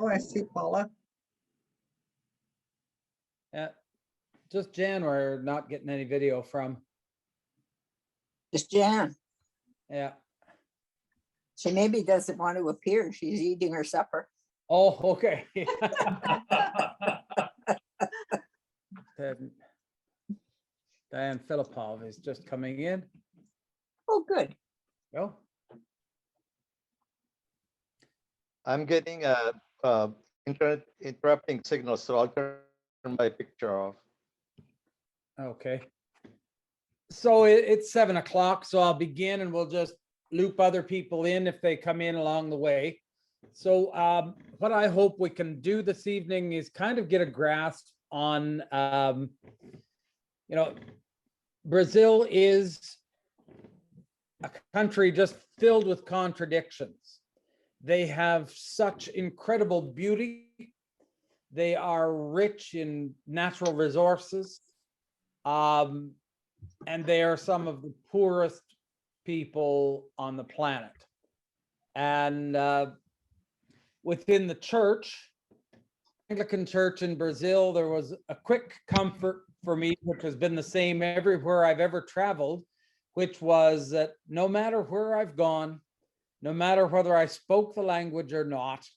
Oh, I see Paula. Yeah, just Jan we're not getting any video from. Just Jan. Yeah. She maybe doesn't want to appear. She's eating her supper. Oh, okay. Diane Filipov is just coming in. Oh, good. Oh, I'm getting a internet interrupting signal, so I'll turn my picture off. okay. So it's 7 o'clock, so I'll begin and we'll just loop other people in if they come in along the way. So what I hope we can do this evening is kind of get a grasp on, you know, Brazil is a country just filled with contradictions. They have such incredible beauty. They are rich in natural resources. And they are some of the poorest people on the planet. And within the church, Anglican Church in Brazil, there was a quick comfort for me, which has been the same everywhere I've ever traveled, which was that no matter where I've gone, no matter whether I spoke the language or not,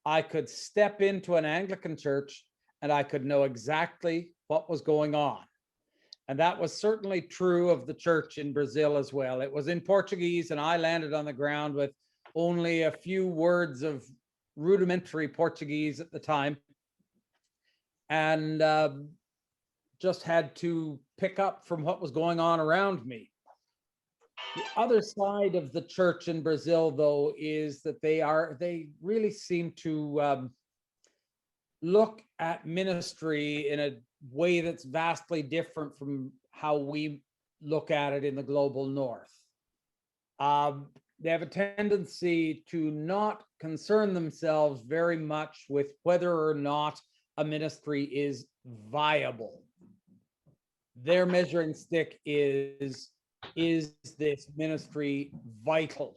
I could step into an Anglican church and I could know exactly what was going on. And that was certainly true of the church in Brazil as well. It was in Portuguese, and I landed on the ground with only a few words of rudimentary Portuguese at the time, and just had to pick up from what was going on around me. The other side of the church in Brazil, though, is that they really seem to look at ministry in a way that's vastly different from how we look at it in the global north. They have a tendency to not concern themselves very much with whether or not a ministry is viable. Their measuring stick is this ministry vital?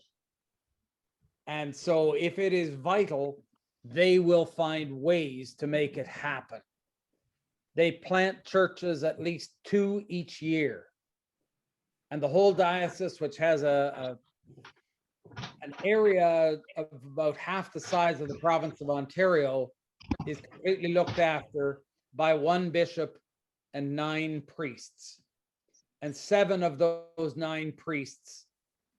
And so if it is vital, they will find ways to make it happen. They plant churches at least 2 each year. And the whole diocese, which has an area of about half the size of the province of Ontario, is completely looked after by 1 bishop and 9 priests. And 7 of those 9 priests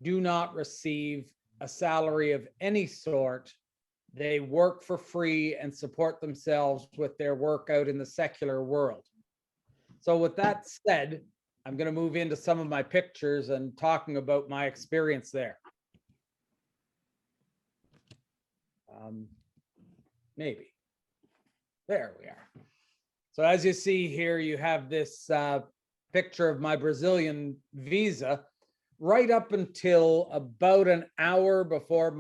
do not receive a salary of any sort. They work for free and support themselves with their work out in the secular world. So with that said, I'm going to move into some of my pictures and talking about my experience there. Maybe. There we are. So as you see here, you have this picture of my Brazilian visa right up until about an hour before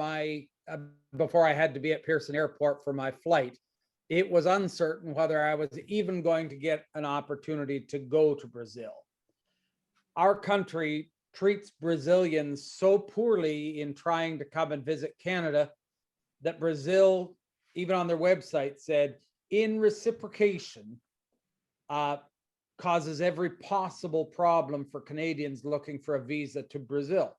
I had to be at Pearson Airport for my flight. It was uncertain whether I was even going to get an opportunity to go to Brazil. Our country treats Brazilians so poorly in trying to come and visit Canada that Brazil, even on their website, said in reciprocation, causes every possible problem for Canadians looking for a visa to Brazil.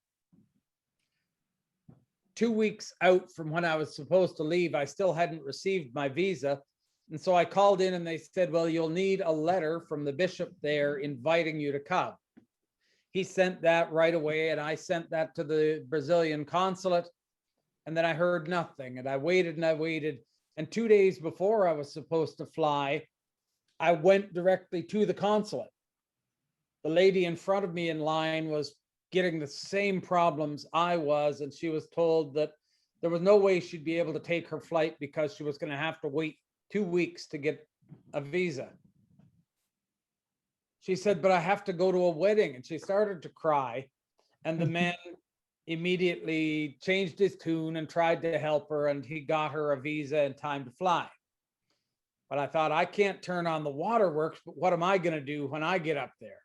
2 weeks out from when I was supposed to leave, I still hadn't received my visa. And so I called in and they said, well, you'll need a letter from the bishop there inviting you to come. He sent that right away, and I sent that to the Brazilian consulate. And then I heard nothing, and I waited and I waited. And 2 days before I was supposed to fly, I went directly to the consulate. The lady in front of me in line was getting the same problems I was, and she was told that there was no way she'd be able to take her flight because she was going to have to wait 2 weeks to get a visa. She said, but I have to go to a wedding, and she started to cry, and the man immediately changed his tune and tried to help her, and he got her a visa in time to fly. But I thought, I can't turn on the waterworks, but what am I going to do when I get up there?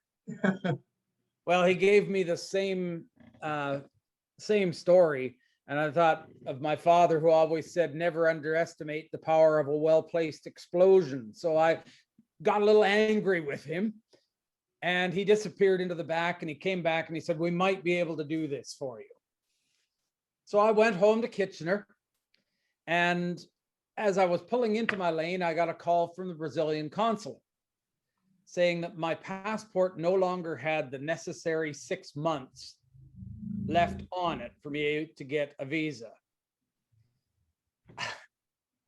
Well, he gave me the same story, And I thought of my father, who always said, never underestimate the power of a well-placed explosion. So I got a little angry with him, and he disappeared into the back, and he came back and he said, we might be able to do this for you. So I went home to Kitchener, and as I was pulling into my lane, I got a call from the Brazilian consulate saying that my passport no longer had the necessary 6 months left on it for me to get a visa.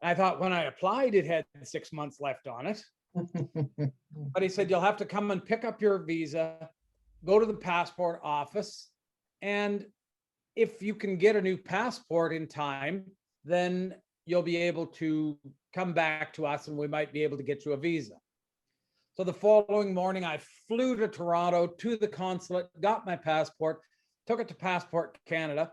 I thought when I applied, it had 6 months left on it. But he said, you'll have to come and pick up your visa, go to the passport office, and if you can get a new passport in time, then you'll be able to come back to us and we might be able to get you a visa. So the following morning, I flew to Toronto to the consulate, got my passport, took it to Passport Canada,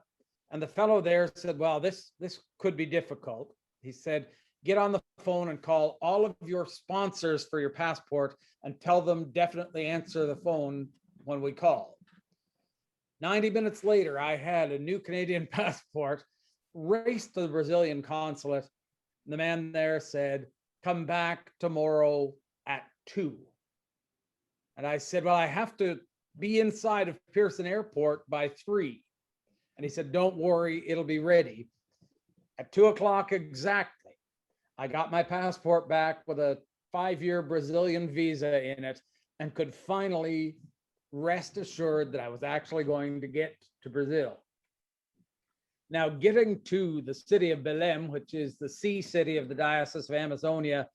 and the fellow there said, well, this could be difficult. He said, get on the phone and call all of your sponsors for your passport and tell them definitely answer the phone when we call. 90 minutes later, I had a new Canadian passport, raced to the Brazilian consulate. The man there said, come back tomorrow at 2. And I said, well, I have to be inside of Pearson Airport by 3. And he said, don't worry, it'll be ready. At 2 o'clock exactly, I got my passport back with a 5-year Brazilian visa in it and could finally rest assured that I was actually going to get to Brazil. Now, getting to the city of Belém, which is the sea city of the Diocese of Amazonia,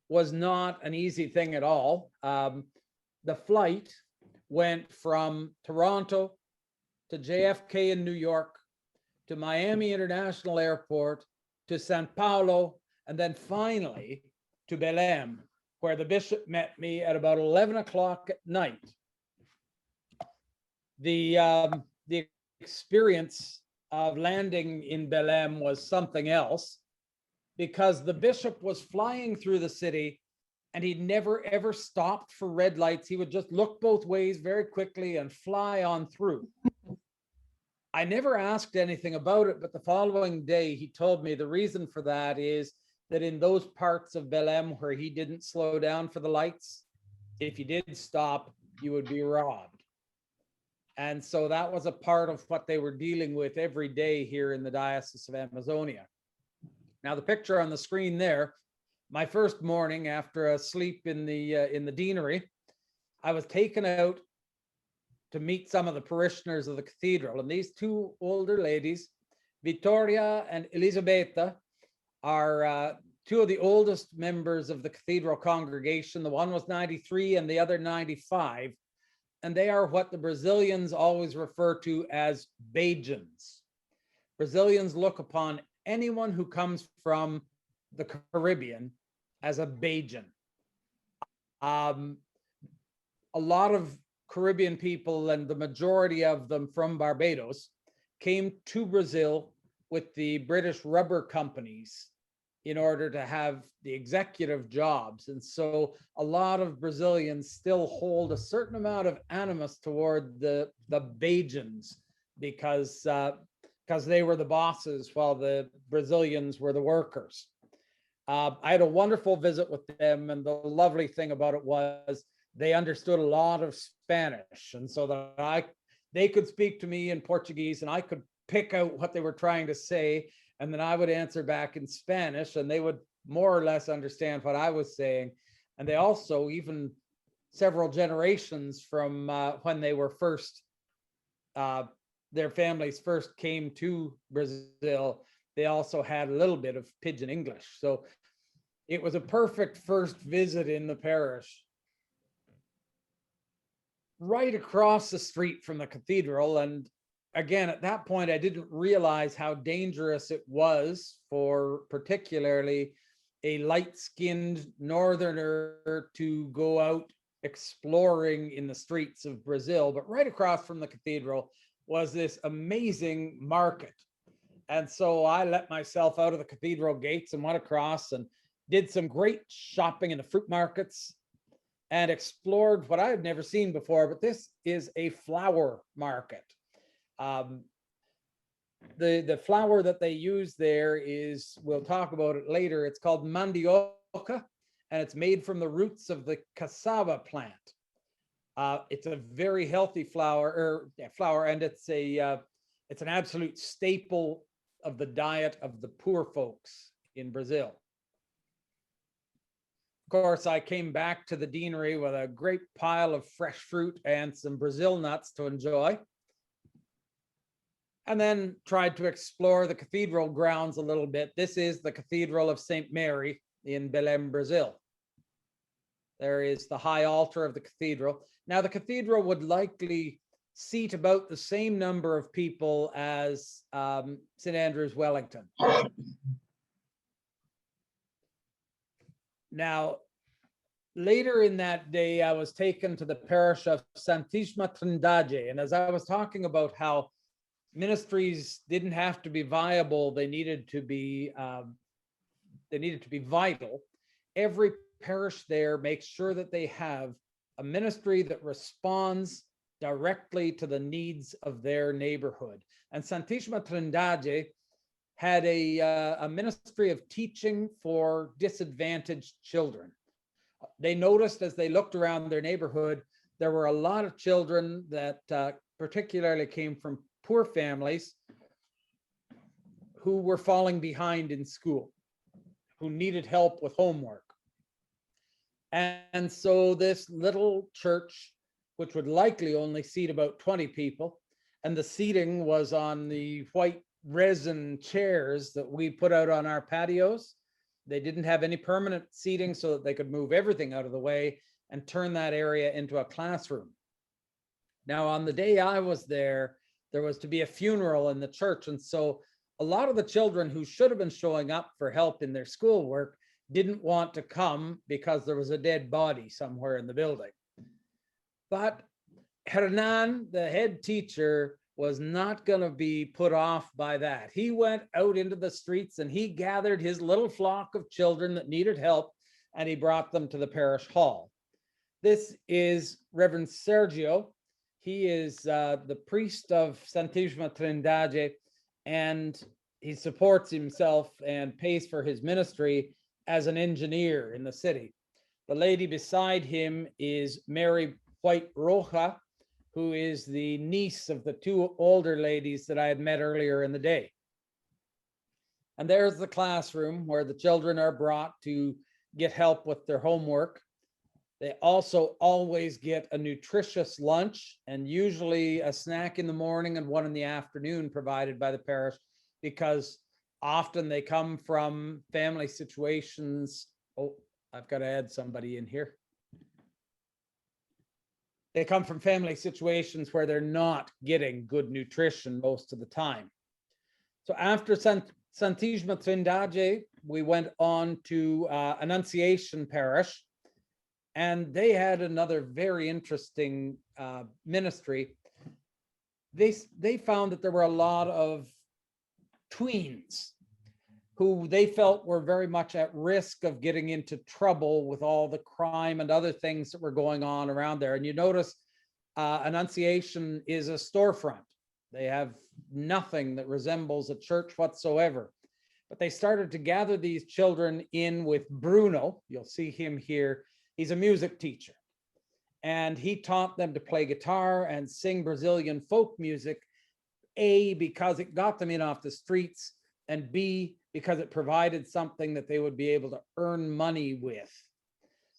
was not an easy thing at all. The flight went from Toronto to JFK in New York, to Miami International Airport, to Sao Paulo, and then finally to Belém, where the bishop met me at about 11 o'clock at night. The experience of landing in Belém was something else, because the bishop was flying through the city and he never ever stopped for red lights. He would just look both ways very quickly and fly on through. I never asked anything about it, but the following day he told me the reason for that is that in those parts of Belém where he didn't slow down for the lights, if you did stop, you would be robbed. And so that was a part of what they were dealing with every day here in the Diocese of Amazonia. Now, the picture on the screen there, my first morning after a sleep in the deanery, I was taken out to meet some of the parishioners of the cathedral. And these two older ladies, Vittoria and Elisabetta, are two of the oldest members of the cathedral congregation. The one was 93 and the other 95. And they are what the Brazilians always refer to as Bajans. Brazilians look upon anyone who comes from the Caribbean as a Bajan. A lot of Caribbean people, and the majority of them from Barbados, came to Brazil with the British rubber companies in order to have the executive jobs. And so a lot of Brazilians still hold a certain amount of animus toward the Bajans because they were the bosses while the Brazilians were the workers. I had a wonderful visit with them, and the lovely thing about it was they understood a lot of Spanish, and so that they could speak to me in Portuguese and I could pick out what they were trying to say, and then I would answer back in Spanish, and they would more or less understand what I was saying. And they also, even several generations from when they were first, their families first came to Brazil, they also had a little bit of pidgin English. So it was a perfect first visit in the parish. Right across the street from the cathedral, and again, at that point, I didn't realize how dangerous it was for particularly a light-skinned northerner to go out exploring in the streets of Brazil. But right across from the cathedral was this amazing market. And so I let myself out of the cathedral gates and went across and did some great shopping in the fruit markets and explored what I had never seen before. But this is a flower market. The flour that they use there is, we'll talk about it later, it's called mandioca, and it's made from the roots of the cassava plant. It's a very healthy flour, and it's an absolute staple of the diet of the poor folks in Brazil. Of course, I came back to the deanery with a great pile of fresh fruit and some Brazil nuts to enjoy, and then tried to explore the cathedral grounds a little bit. This is the Cathedral of St. Mary in Belém, Brazil. There is the high altar of the cathedral. Now, the cathedral would likely seat about the same number of people as St. Andrew's, Wellington. Now, later in that day, I was taken to the parish of Santíssima Trindade. And as I was talking about how ministries didn't have to be viable, they needed to be vital. Every parish there makes sure that they have a ministry that responds directly to the needs of their neighborhood. And Santíssima Trindade had a ministry of teaching for disadvantaged children. They noticed as they looked around their neighborhood, there were a lot of children that particularly came from poor families who were falling behind in school, who needed help with homework. And so this little church, which would likely only seat about 20 people, and the seating was on the white resin chairs that we put out on our patios. They didn't have any permanent seating so that they could move everything out of the way and turn that area into a classroom. Now, on the day I was there was to be a funeral in the church. And so a lot of the children who should have been showing up for help in their schoolwork didn't want to come because there was a dead body somewhere in the building. But Hernan, the head teacher, was not going to be put off by that. He went out into the streets and he gathered his little flock of children that needed help, and he brought them to the parish hall. This is Reverend Sergio. He is the priest of Santíssima Trindade, and he supports himself and pays for his ministry as an engineer in the city. The lady beside him is Mary White Roja, who is the niece of the two older ladies that I had met earlier in the day. And there's the classroom where the children are brought to get help with their homework. They also always get a nutritious lunch and usually a snack in the morning and one in the afternoon provided by the parish, because often they come from family situations. Oh, I've got to add somebody in here. They come from family situations where they're not getting good nutrition most of the time. So after Santíssima Trindade, we went on to Annunciation Parish, and they had another very interesting ministry. They found that there were a lot of tweens who they felt were very much at risk of getting into trouble with all the crime and other things that were going on around there. And you notice Annunciation is a storefront. They have nothing that resembles a church whatsoever. But they started to gather these children in with Bruno. You'll see him here. He's a music teacher. And he taught them to play guitar and sing Brazilian folk music, A, because it got them in off the streets, and B, because it provided something that they would be able to earn money with.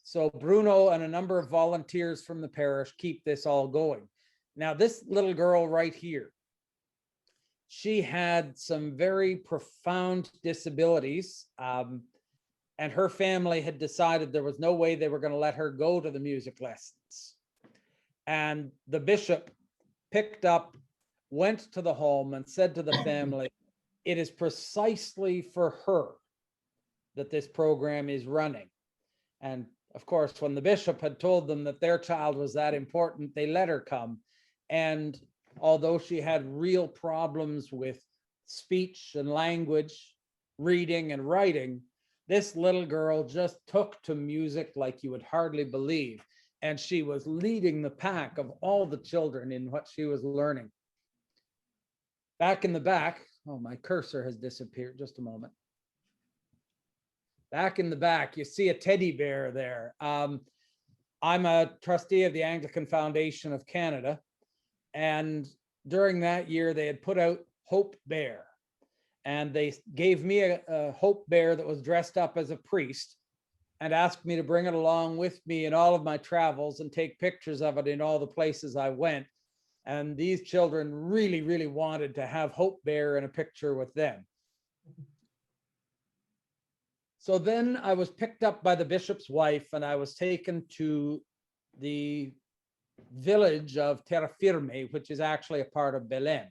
So Bruno and a number of volunteers from the parish keep this all going. Now, this little girl right here, she had some very profound disabilities, and her family had decided there was no way they were going to let her go to the music lessons. And the bishop picked up, went to the home and said to the family, it is precisely for her that this program is running. And of course, when the bishop had told them that their child was that important, they let her come. And although she had real problems with speech and language, reading and writing, this little girl just took to music like you would hardly believe. And she was leading the pack of all the children in what she was learning. Back in the back, Oh, my cursor has disappeared. Just a moment. Back in the back, you see a teddy bear there. I'm a trustee of the Anglican Foundation of Canada. And during that year, they had put out Hope Bear. And they gave me a Hope Bear that was dressed up as a priest and asked me to bring it along with me in all of my travels and take pictures of it in all the places I went. And these children really, really wanted to have Hope Bear in a picture with them. So then I was picked up by the bishop's wife and I was taken to the village of Terra Firme, which is actually a part of Belém.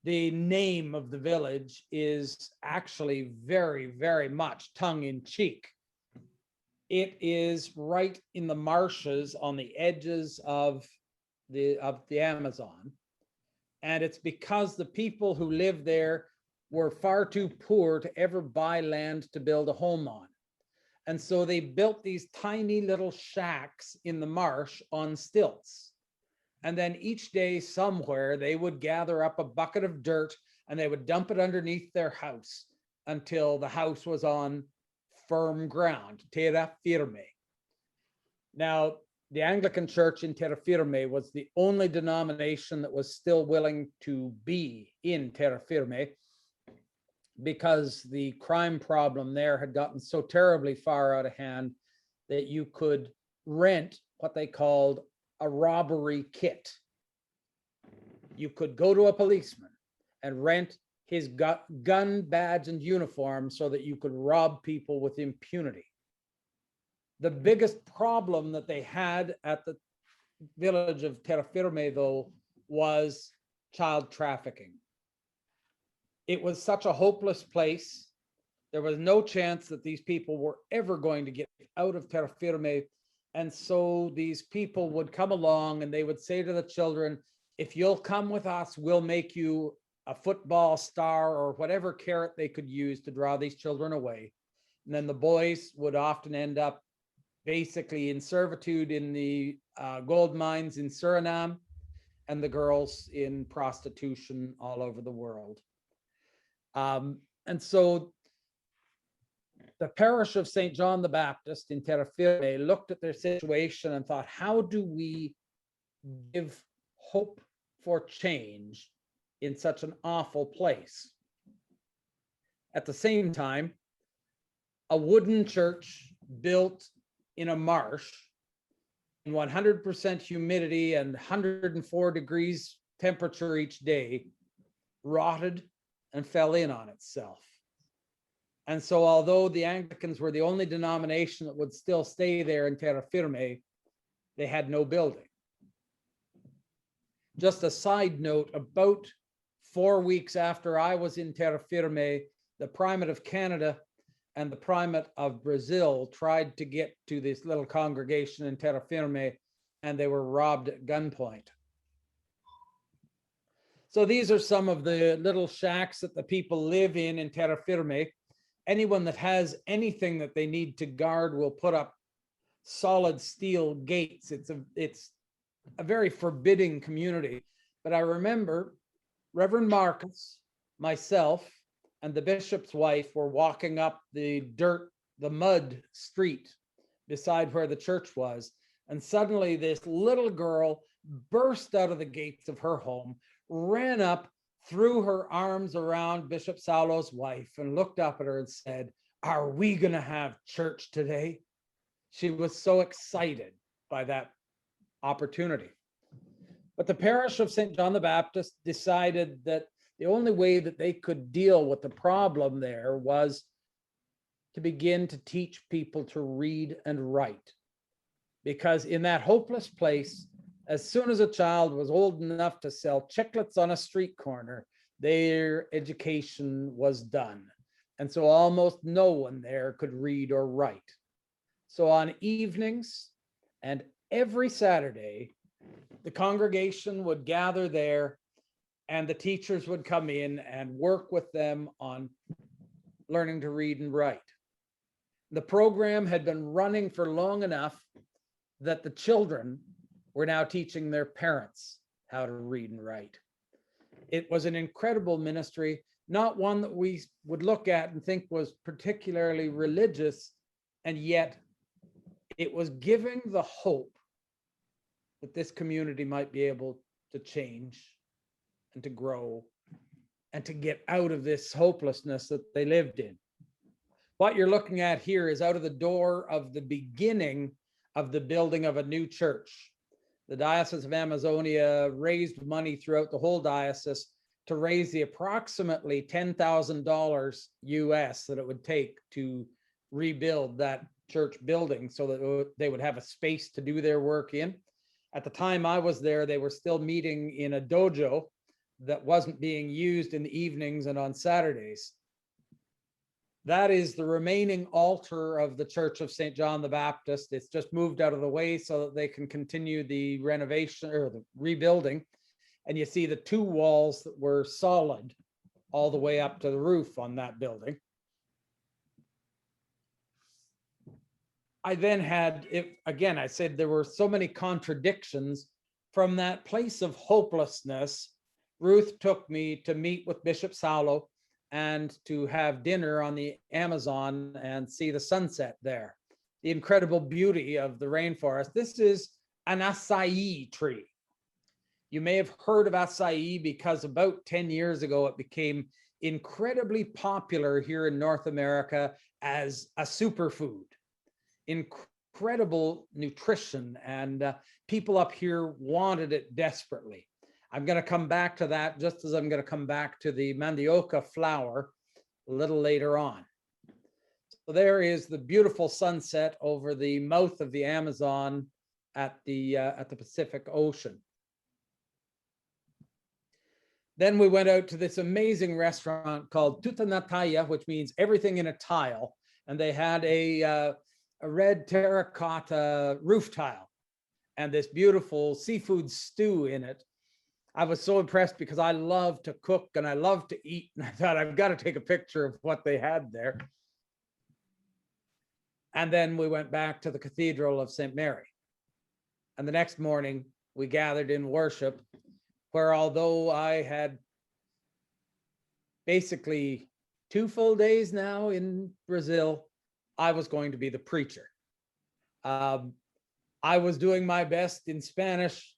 The name of the village is actually very, very much tongue in cheek. It is right in the marshes on the edges of the Amazon. And it's because the people who live there were far too poor to ever buy land to build a home on. And so they built these tiny little shacks in the marsh on stilts. And then each day somewhere they would gather up a bucket of dirt and they would dump it underneath their house until the house was on firm ground, terra firme. Now, the Anglican Church in Terra Firme was the only denomination that was still willing to be in Terra Firme, because the crime problem there had gotten so terribly far out of hand that you could rent what they called a robbery kit. You could go to a policeman and rent his gun, badge, and uniform so that you could rob people with impunity. The biggest problem that they had at the village of Terra Firme, though, was child trafficking. It was such a hopeless place. There was no chance that these people were ever going to get out of Terra Firme. And so these people would come along and they would say to the children, if you'll come with us, we'll make you a football star, or whatever carrot they could use to draw these children away. And then the boys would often end up basically in servitude in the gold mines in Suriname, and the girls in prostitution all over the world. And so the parish of St. John the Baptist in Terra Firme looked at their situation and thought, how do we give hope for change in such an awful place? At the same time, a wooden church built in a marsh in 100% humidity and 104 degrees temperature each day rotted and fell in on itself. And so although the Anglicans were the only denomination that would still stay there in Terra Firme, they had no building. Just a side note, about 4 weeks after I was in Terra Firme, the Primate of Canada and the Primate of Brazil tried to get to this little congregation in Terra Firme, and they were robbed at gunpoint. So these are some of the little shacks that the people live in Terra Firme. Anyone that has anything that they need to guard will put up solid steel gates. It's a very forbidding community. But I remember Reverend Marcus, myself, and the bishop's wife were walking up the mud street beside where the church was. And suddenly this little girl burst out of the gates of her home, ran up, threw her arms around Bishop Saulo's wife and looked up at her and said, "Are we going to have church today?" She was so excited by that opportunity. But the parish of St. John the Baptist decided that the only way that they could deal with the problem there was to begin to teach people to read and write. Because in that hopeless place, as soon as a child was old enough to sell chiclets on a street corner, their education was done. And so almost no one there could read or write. So on evenings and every Saturday, the congregation would gather there and the teachers would come in and work with them on learning to read and write. The program had been running for long enough that the children were now teaching their parents how to read and write. It was an incredible ministry, not one that we would look at and think was particularly religious, and yet it was giving the hope that this community might be able to change and to grow and to get out of this hopelessness that they lived in. What you're looking at here is out of the door of the beginning of the building of a new church. The Diocese of Amazonia raised money throughout the whole diocese to raise the approximately $10,000 US that it would take to rebuild that church building so that they would have a space to do their work in. At the time I was there, they were still meeting in a dojo that wasn't being used in the evenings and on Saturdays. That is the remaining altar of the Church of St. John the Baptist. It's just moved out of the way so that they can continue the renovation or the rebuilding. And you see the two walls that were solid all the way up to the roof on that building. I then had, again, I said there were so many contradictions. From that place of hopelessness, Ruth took me to meet with Bishop Saulo and to have dinner on the Amazon and see the sunset there. The incredible beauty of the rainforest. This is an acai tree. You may have heard of acai because about 10 years ago, it became incredibly popular here in North America as a superfood. Incredible nutrition, and people up here wanted it desperately. I'm going to come back to that just as I'm going to come back to the mandioca flower a little later on. So there is the beautiful sunset over the mouth of the Amazon at the Pacific Ocean. Then we went out to this amazing restaurant called Tutanataya, which means everything in a tile. And they had a red terracotta roof tile and this beautiful seafood stew in it. I was so impressed because I love to cook and I love to eat. And I thought, I've got to take a picture of what they had there. And then we went back to the Cathedral of St. Mary. And the next morning we gathered in worship, where although I had basically 2 full days now in Brazil, I was going to be the preacher. I was doing my best in Spanish,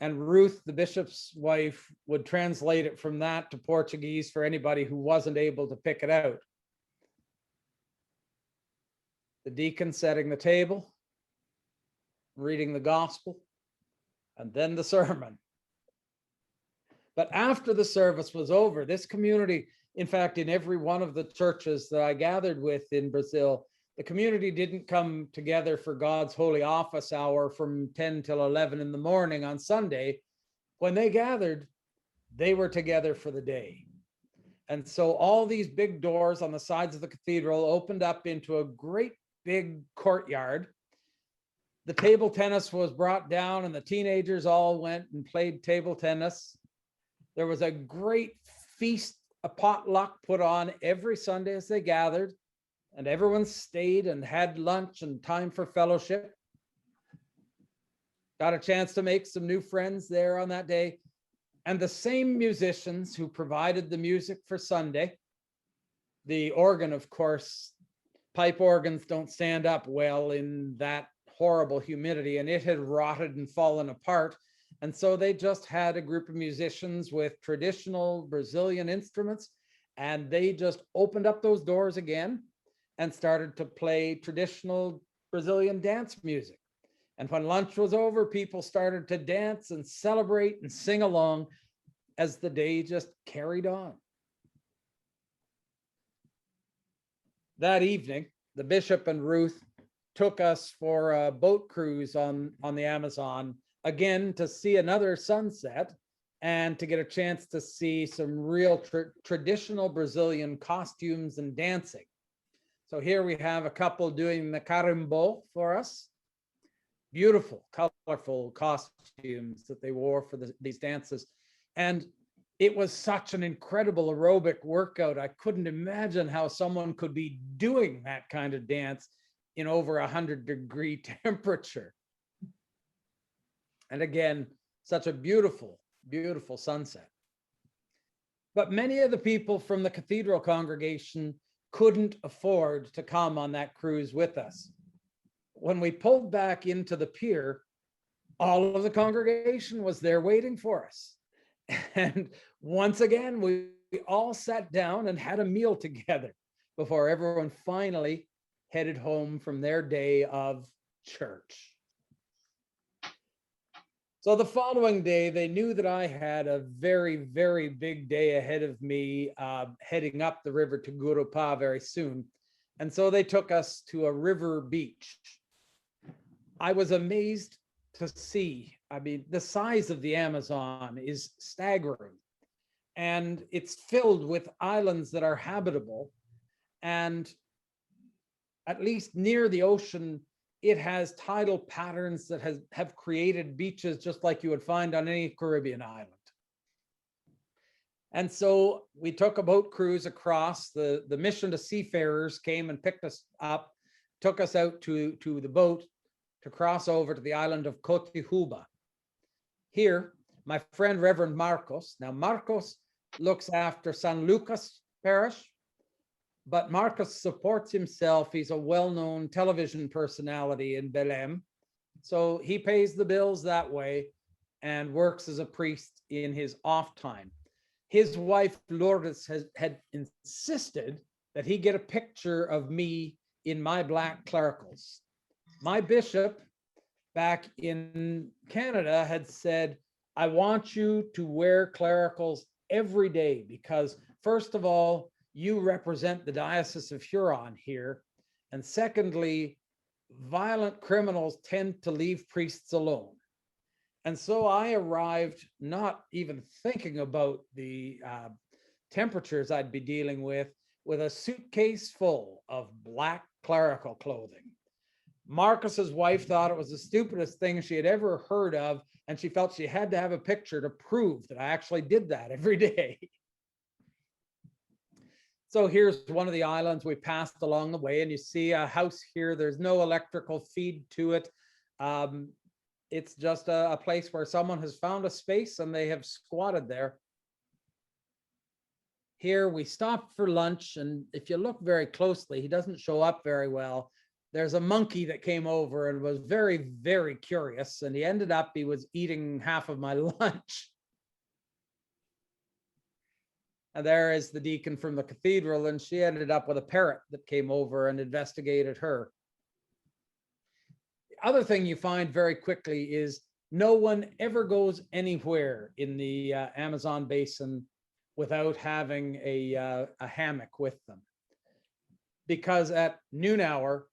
and Ruth, the bishop's wife, would translate it from that to Portuguese for anybody who wasn't able to pick it out. The deacon setting the table, reading the gospel, and then the sermon. But after the service was over, this community, in fact, in every one of the churches that I gathered with in Brazil, the community didn't come together for God's holy office hour from 10 till 11 in the morning on Sunday. When they gathered, they were together for the day. And so all these big doors on the sides of the cathedral opened up into a great big courtyard. The table tennis was brought down and the teenagers all went and played table tennis. There was a great feast, a potluck put on every Sunday as they gathered, and everyone stayed and had lunch and time for fellowship. Got a chance to make some new friends there on that day. And the same musicians who provided the music for Sunday, the organ, of course, pipe organs don't stand up well in that horrible humidity, and it had rotted and fallen apart. And so they just had a group of musicians with traditional Brazilian instruments, and they just opened up those doors again and started to play traditional Brazilian dance music. And when lunch was over, people started to dance and celebrate and sing along as the day just carried on. That evening, the bishop and Ruth took us for a boat cruise on the Amazon, again, to see another sunset and to get a chance to see some real traditional Brazilian costumes and dancing. So here we have a couple doing the carimbo for us. Beautiful, colorful costumes that they wore for these dances. And it was such an incredible aerobic workout. I couldn't imagine how someone could be doing that kind of dance in over 100-degree temperature. And again, such a beautiful, beautiful sunset. But many of the people from the cathedral congregation couldn't afford to come on that cruise with us. When we pulled back into the pier, all of the congregation was there waiting for us. And once again, we all sat down and had a meal together before everyone finally headed home from their day of church. So the following day, they knew that I had a very, very big day ahead of me, heading up the river to Gurupa very soon. And so they took us to a river beach. I was amazed to see, I mean, the size of the Amazon is staggering. And it's filled with islands that are habitable. And at least near the ocean, it has tidal patterns that have created beaches just like you would find on any Caribbean island. And so we took a boat cruise across. The mission to seafarers came and picked us up, took us out to the boat to cross over to the island of Cotihuba. Here, my friend Reverend Marcos. Now, Marcos looks after San Lucas Parish, but Marcos supports himself. He's a well-known television personality in Belém. So he pays the bills that way and works as a priest in his off time. His wife, Lourdes, had insisted that he get a picture of me in my black clericals. My bishop back in Canada had said, I want you to wear clericals every day because, first of all, you represent the Diocese of Huron here. And secondly, violent criminals tend to leave priests alone. And so I arrived not even thinking about the temperatures I'd be dealing with a suitcase full of black clerical clothing. Marcus's wife thought it was the stupidest thing she had ever heard of, and she felt she had to have a picture to prove that I actually did that every day. So here's one of the islands we passed along the way, and you see a house here. There's no electrical feed to it. It's just a place where someone has found a space and they have squatted there. Here we stopped for lunch, and if you look very closely, he doesn't show up very well. There's a monkey that came over and was very, very curious, and he was eating half of my lunch. And there is the deacon from the cathedral, and she ended up with a parrot that came over and investigated her. The other thing you find very quickly is no one ever goes anywhere in the Amazon basin without having a hammock with them. Because at noon hour,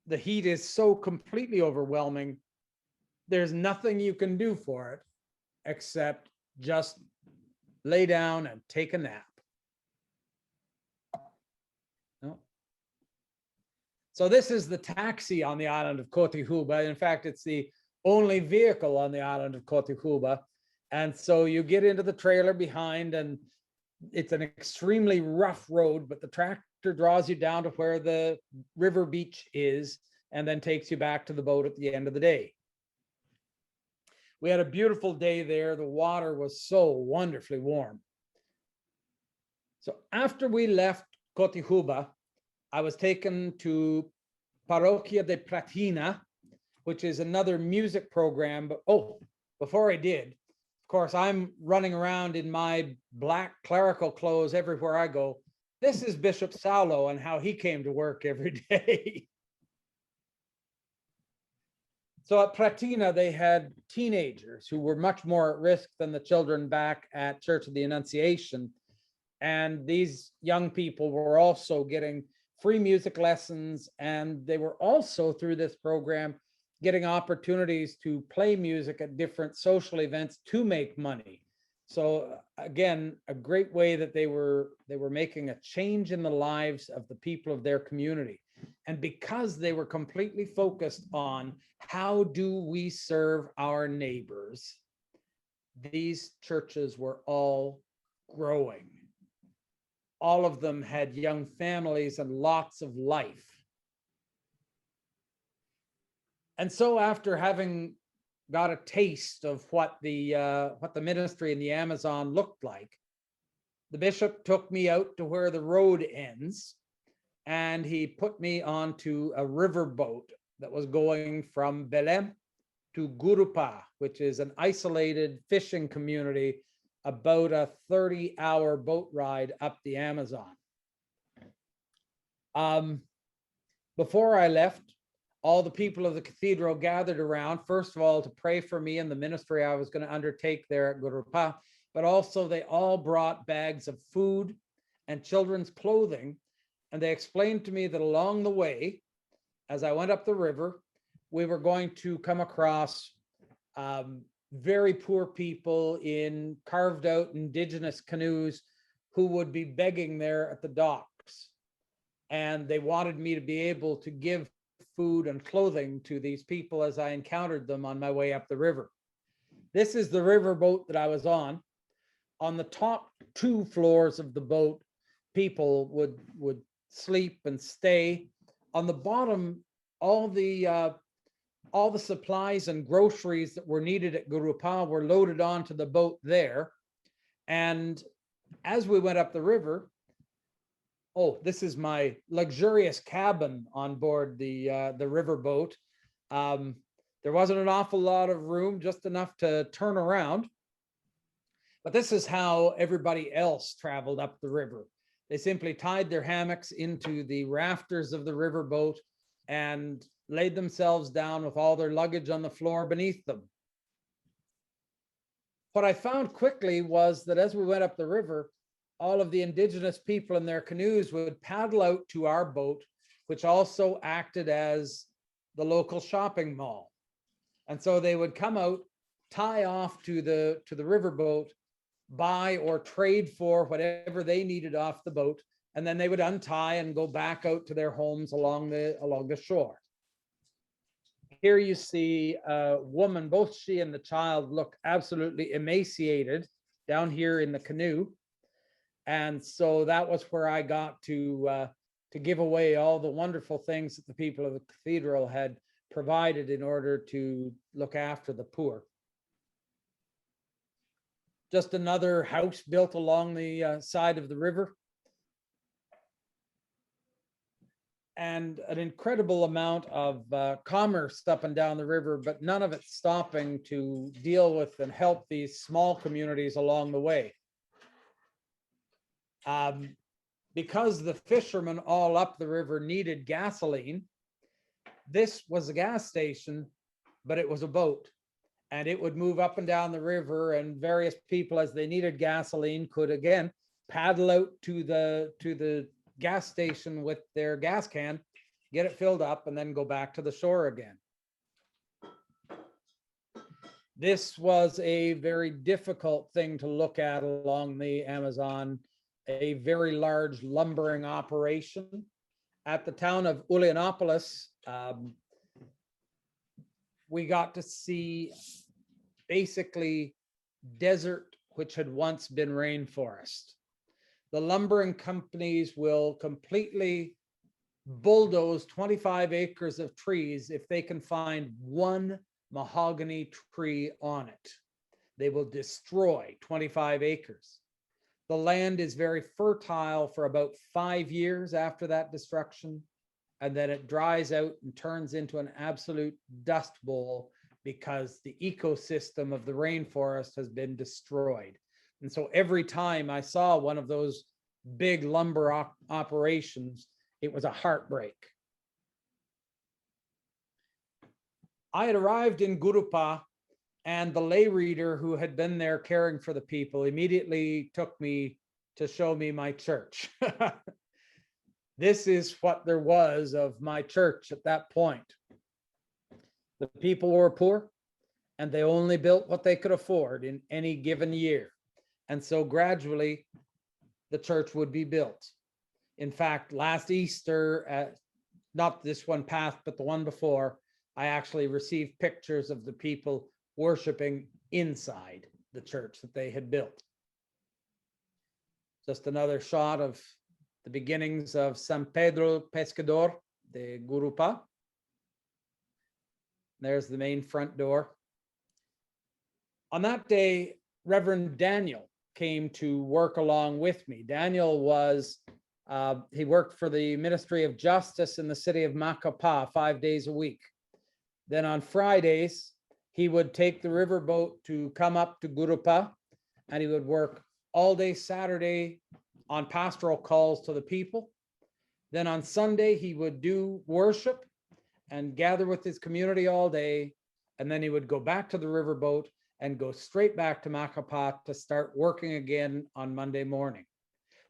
the heat is so completely overwhelming, there's nothing you can do for it except just lay down and take a nap. No. So this is the taxi on the island of Cotihuba. In fact, it's the only vehicle on the island of Cotihuba. And so you get into the trailer behind, and it's an extremely rough road, but the tractor draws you down to where the river beach is and then takes you back to the boat at the end of the day. We had a beautiful day there. The water was so wonderfully warm. So after we left Cotihuba, I was taken to Parroquia de Platina, which is another music program. But before I did, of course, I'm running around in my black clerical clothes everywhere I go. This is Bishop Saulo and how he came to work every day. So at Platina, they had teenagers who were much more at risk than the children back at Church of the Annunciation. And these young people were also getting free music lessons, and they were also, through this program, getting opportunities to play music at different social events to make money. So again, a great way that they were making a change in the lives of the people of their community. And because they were completely focused on how do we serve our neighbors, these churches were all growing. All of them had young families and lots of life. And so after having got a taste of what the ministry in the Amazon looked like, the bishop took me out to where the road ends, and he put me onto a river boat that was going from Belém to Gurupa, which is an isolated fishing community about a 30-hour boat ride up the Amazon. Before I left, all the people of the cathedral gathered around, first of all, to pray for me and the ministry I was going to undertake there at Gurupa, but also they all brought bags of food and children's clothing. And they explained to me that along the way, as I went up the river, we were going to come across very poor people in carved out indigenous canoes who would be begging there at the docks. And they wanted me to be able to give food and clothing to these people as I encountered them on my way up the river. This is the river boat that I was on. On the top 2 floors of the boat, people would sleep and stay. On the bottom, all the supplies and groceries that were needed at Gurupa were loaded onto the boat there. And as we went up the river, oh, this is my luxurious cabin on board the river boat. There wasn't an awful lot of room, just enough to turn around. But this is how everybody else traveled up the river. They simply tied their hammocks into the rafters of the river boat and laid themselves down with all their luggage on the floor beneath them. What I found quickly was that as we went up the river, all of the indigenous people in their canoes would paddle out to our boat, which also acted as the local shopping mall. And so they would come out, tie off to the river boat, buy or trade for whatever they needed off the boat, and then they would untie and go back out to their homes along the shore. Here you see a woman, both she and the child look absolutely emaciated down here in the canoe. And so that was where I got to give away all the wonderful things that the people of the cathedral had provided in order to look after the poor. Just another house built along the side of the river. And an incredible amount of commerce up and down the river, but none of it stopping to deal with and help these small communities along the way. Because the fishermen all up the river needed gasoline, this was a gas station, but it was a boat. And it would move up and down the river, and various people, as they needed gasoline, could again paddle out to the gas station with their gas can, get it filled up, and then go back to the shore again. This was a very difficult thing to look at along the Amazon, a very large lumbering operation. At the town of Ulianopolis, we got to see basically desert which had once been rainforest. The lumbering companies will completely bulldoze 25 acres of trees if they can find one mahogany tree on it. They will destroy 25 acres. The land is very fertile for about 5 years after that destruction, and then it dries out and turns into an absolute dust bowl because the ecosystem of the rainforest has been destroyed. And so every time I saw one of those big lumber operations, it was a heartbreak. I had arrived in Gurupa, and the lay reader who had been there caring for the people immediately took me to show me my church. This is what there was of my church at that point. The people were poor, and they only built what they could afford in any given year. And so gradually, the church would be built. In fact, last Easter, not this one past, but the one before, I actually received pictures of the people worshiping inside the church that they had built. Just another shot of the beginnings of San Pedro Pescador de Gurupa. There's the main front door. On that day, Reverend Daniel came to work along with me. Daniel was, he worked for the Ministry of Justice in the city of Macapa 5 days a week. Then on Fridays, he would take the riverboat to come up to Gurupa, and he would work all day Saturday on pastoral calls to the people. Then on Sunday, he would do worship and gather with his community all day. And then he would go back to the riverboat and go straight back to Macapa to start working again on Monday morning.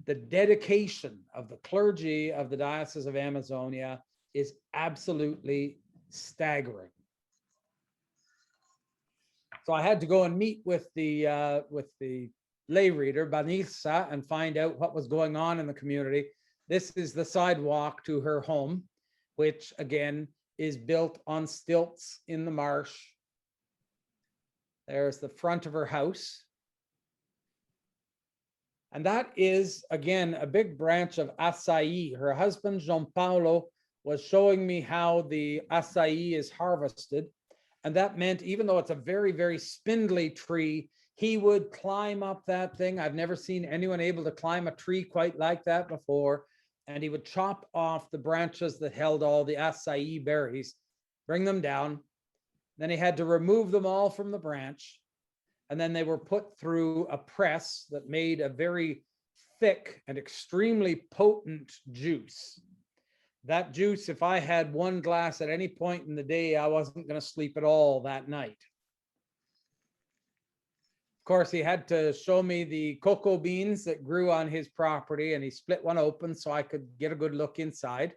The dedication of the clergy of the Diocese of Amazonia is absolutely staggering. So I had to go and meet with the lay reader, Banisa, and find out what was going on in the community. This is the sidewalk to her home, which again is built on stilts in the marsh. There's the front of her house. And that is, again, a big branch of acai. Her husband, Jean Paulo, was showing me how the acai is harvested. And that meant, even though it's a very, very spindly tree, he would climb up that thing. I've never seen anyone able to climb a tree quite like that before. And he would chop off the branches that held all the acai berries, bring them down. Then he had to remove them all from the branch. And then they were put through a press that made a very thick and extremely potent juice. That juice, if I had one glass at any point in the day, I wasn't going to sleep at all that night. Of course, he had to show me the cocoa beans that grew on his property, and he split one open so I could get a good look inside.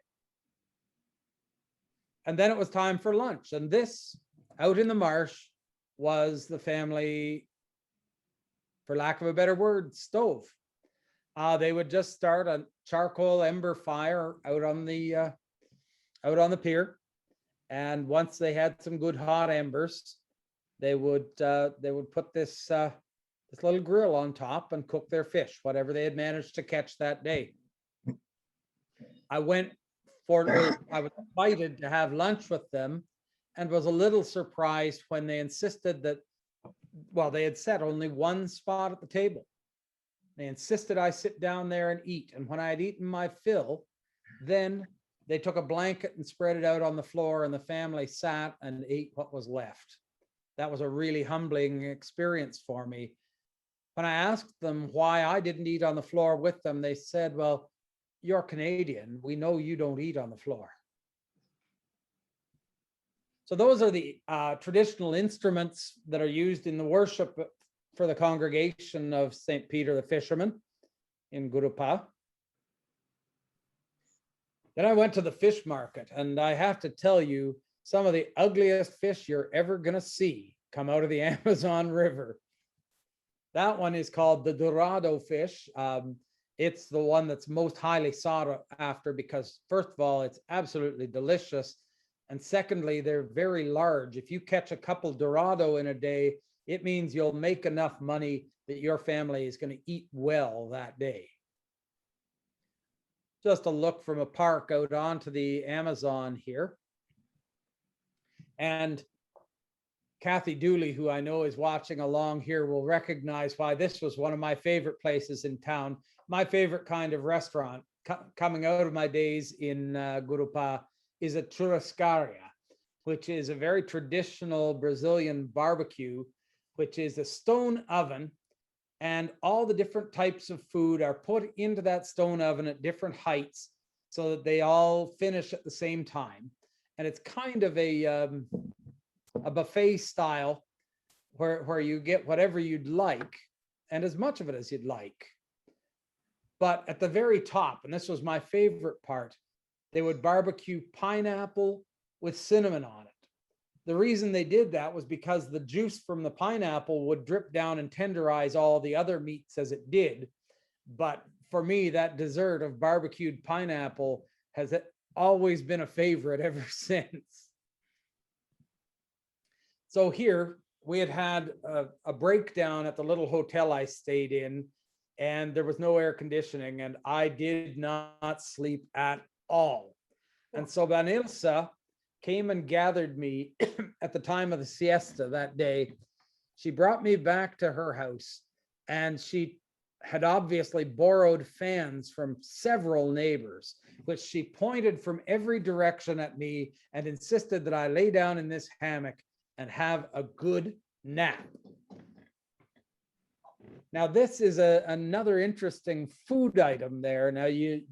And then it was time for lunch. And this, out in the marsh, was the family, for lack of a better word, stove. They would just start a charcoal ember fire out on the pier, and once they had some good hot embers, they would put this little grill on top and cook their fish, whatever they had managed to catch that day. I was invited to have lunch with them, and was a little surprised when they insisted that, well, they had set only one spot at the table. They insisted I sit down there and eat. And when I had eaten my fill, then they took a blanket and spread it out on the floor, and the family sat and ate what was left. That was a really humbling experience for me. When I asked them why I didn't eat on the floor with them, they said, well, you're Canadian. We know you don't eat on the floor. So those are the traditional instruments that are used in the worship for the congregation of St. Peter the Fisherman in Gurupa. Then I went to the fish market, and I have to tell you, some of the ugliest fish you're ever going to see come out of the Amazon River. That one is called the Dorado fish. It's the one that's most highly sought after because, first of all, it's absolutely delicious. And secondly, they're very large. If you catch a couple Dorado in a day, it means you'll make enough money that your family is going to eat well that day. Just a look from a park out onto the Amazon here. And Kathy Dooley, who I know is watching along here, will recognize why this was one of my favorite places in town. My favorite kind of restaurant coming out of my days in Gurupa is a churrascaria, which is a very traditional Brazilian barbecue, which is a stone oven, and all the different types of food are put into that stone oven at different heights so that they all finish at the same time. And it's kind of a buffet style where you get whatever you'd like and as much of it as you'd like. But at the very top, and this was my favorite part, they would barbecue pineapple with cinnamon on it. The reason they did that was because the juice from the pineapple would drip down and tenderize all the other meats as it did. But for me, that dessert of barbecued pineapple has always been a favorite ever since. So here we had a breakdown at the little hotel I stayed in, and there was no air conditioning, and I did not sleep at all. And so Vanessa came and gathered me at the time of the siesta that day. She brought me back to her house, and she had obviously borrowed fans from several neighbors, which she pointed from every direction at me and insisted that I lay down in this hammock and have a good nap. Now, this is another interesting food item there. Now, you,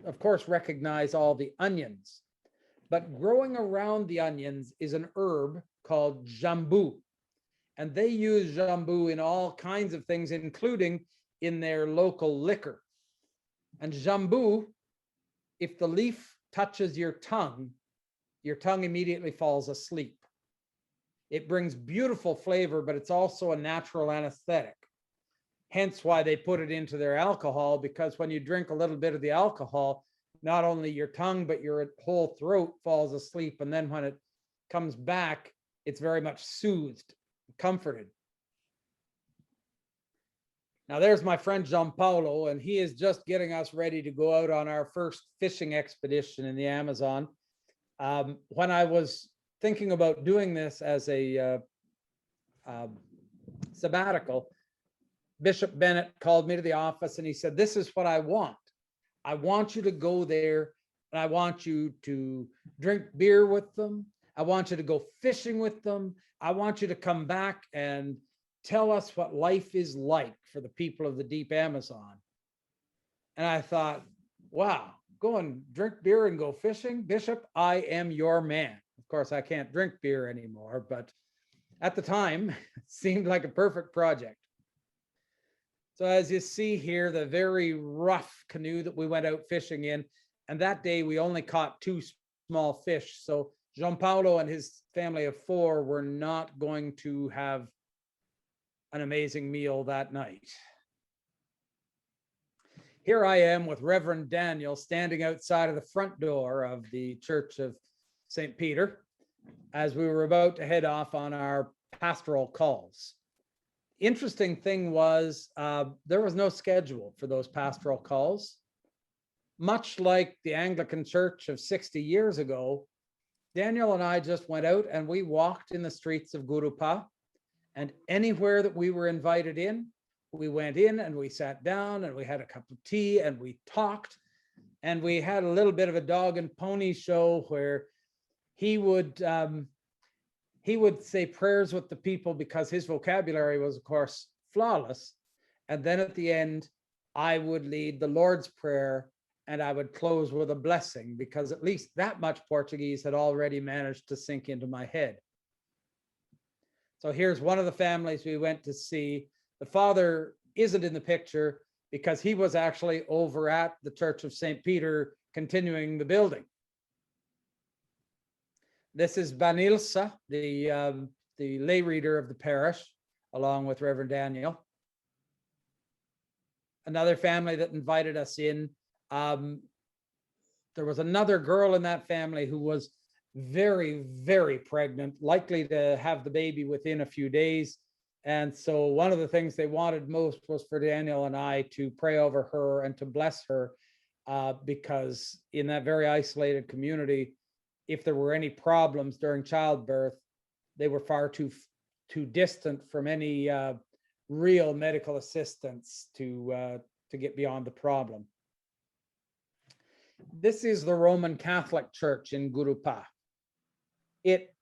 of course, recognize all the onions, but growing around the onions is an herb called jambu. And they use jambu in all kinds of things, including in their local liquor. And jambu, if the leaf touches your tongue immediately falls asleep. It brings beautiful flavor, but it's also a natural anesthetic. Hence why they put it into their alcohol, because when you drink a little bit of the alcohol, not only your tongue, but your whole throat falls asleep. And then when it comes back, it's very much soothed, comforted. Now there's my friend Gianpaolo, and he is just getting us ready to go out on our first fishing expedition in the Amazon. When I was thinking about doing this as a sabbatical, Bishop Bennett called me to the office and he said, "This is what I want. I want you to go there and I want you to drink beer with them. I want you to go fishing with them. I want you to come back and tell us what life is like for the people of the deep Amazon." And I thought, wow, go and drink beer and go fishing? Bishop, I am your man. Of course, I can't drink beer anymore, but at the time, it seemed like a perfect project. So as you see here, the very rough canoe that we went out fishing in, and that day we only caught 2 small fish. So Gianpaolo and his family of 4 were not going to have an amazing meal that night. Here I am with Reverend Daniel standing outside of the front door of the Church of St. Peter as we were about to head off on our pastoral calls. Interesting thing was there was no schedule for those pastoral calls. Much like the Anglican Church of 60 years ago, Daniel and I just went out and we walked in the streets of Gurupa, and anywhere that we were invited in, we went in and we sat down and we had a cup of tea and we talked, and we had a little bit of a dog and pony show where he would say prayers with the people because his vocabulary was, of course, flawless. And then at the end, I would lead the Lord's Prayer and I would close with a blessing, because at least that much Portuguese had already managed to sink into my head. So here's one of the families we went to see. The father isn't in the picture because he was actually over at the Church of St. Peter continuing the building. This is Banilsa, the lay reader of the parish, along with Reverend Daniel. Another family that invited us in. There was another girl in that family who was very, very pregnant, likely to have the baby within a few days. And so one of the things they wanted most was for Daniel and I to pray over her and to bless her, because in that very isolated community, if there were any problems during childbirth, they were far too distant from any real medical assistance to get beyond the problem. This is the Roman Catholic Church in Gurupa. It,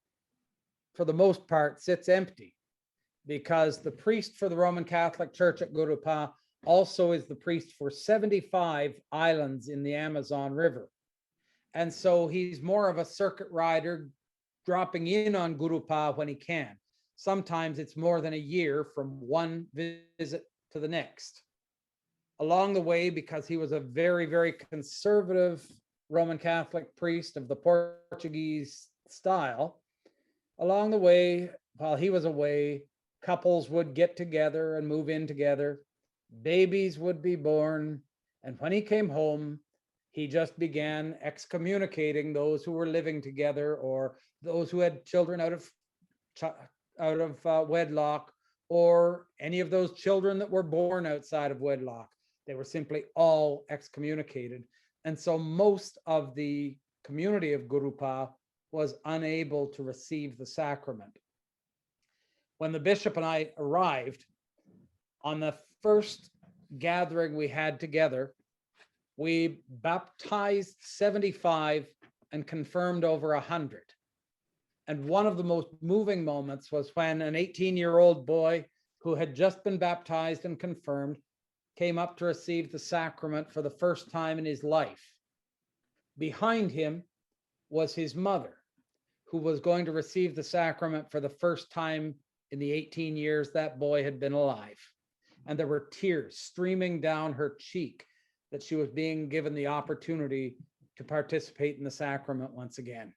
for the most part, sits empty because the priest for the Roman Catholic Church at Gurupa also is the priest for 75 islands in the Amazon River. And so he's more of a circuit rider, dropping in on Gurupa when he can. Sometimes it's more than a year from one visit to the next. Along the way, because he was a very, very conservative Roman Catholic priest of the Portuguese style, along the way, while he was away, couples would get together and move in together. Babies would be born. And when he came home, he just began excommunicating those who were living together, or those who had children out of wedlock, or any of those children that were born outside of wedlock. They were simply all excommunicated. And so most of the community of Gurupa was unable to receive the sacrament. When the bishop and I arrived, on the first gathering we had together, we baptized 75 and confirmed over 100. And one of the most moving moments was when an 18-year-old boy who had just been baptized and confirmed came up to receive the sacrament for the first time in his life. Behind him was his mother, who was going to receive the sacrament for the first time in the 18 years that boy had been alive. And there were tears streaming down her cheek that she was being given the opportunity to participate in the sacrament once again.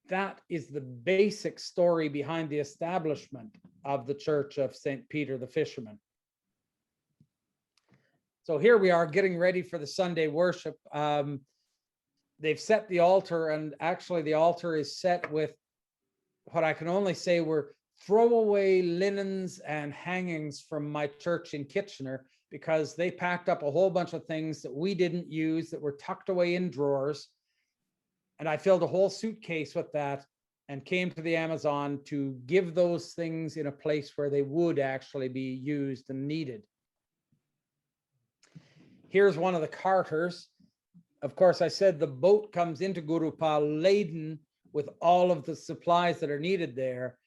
That is the basic story behind the establishment of the Church of St. Peter the Fisherman. So here we are getting ready for the Sunday worship. They've set the altar, and actually the altar is set with what I can only say were throwaway linens and hangings from my church in Kitchener, because they packed up a whole bunch of things that we didn't use that were tucked away in drawers. And I filled a whole suitcase with that and came to the Amazon to give those things in a place where they would actually be used and needed. Here's one of the carters. Of course, I said the boat comes into Gurupal laden with all of the supplies that are needed there.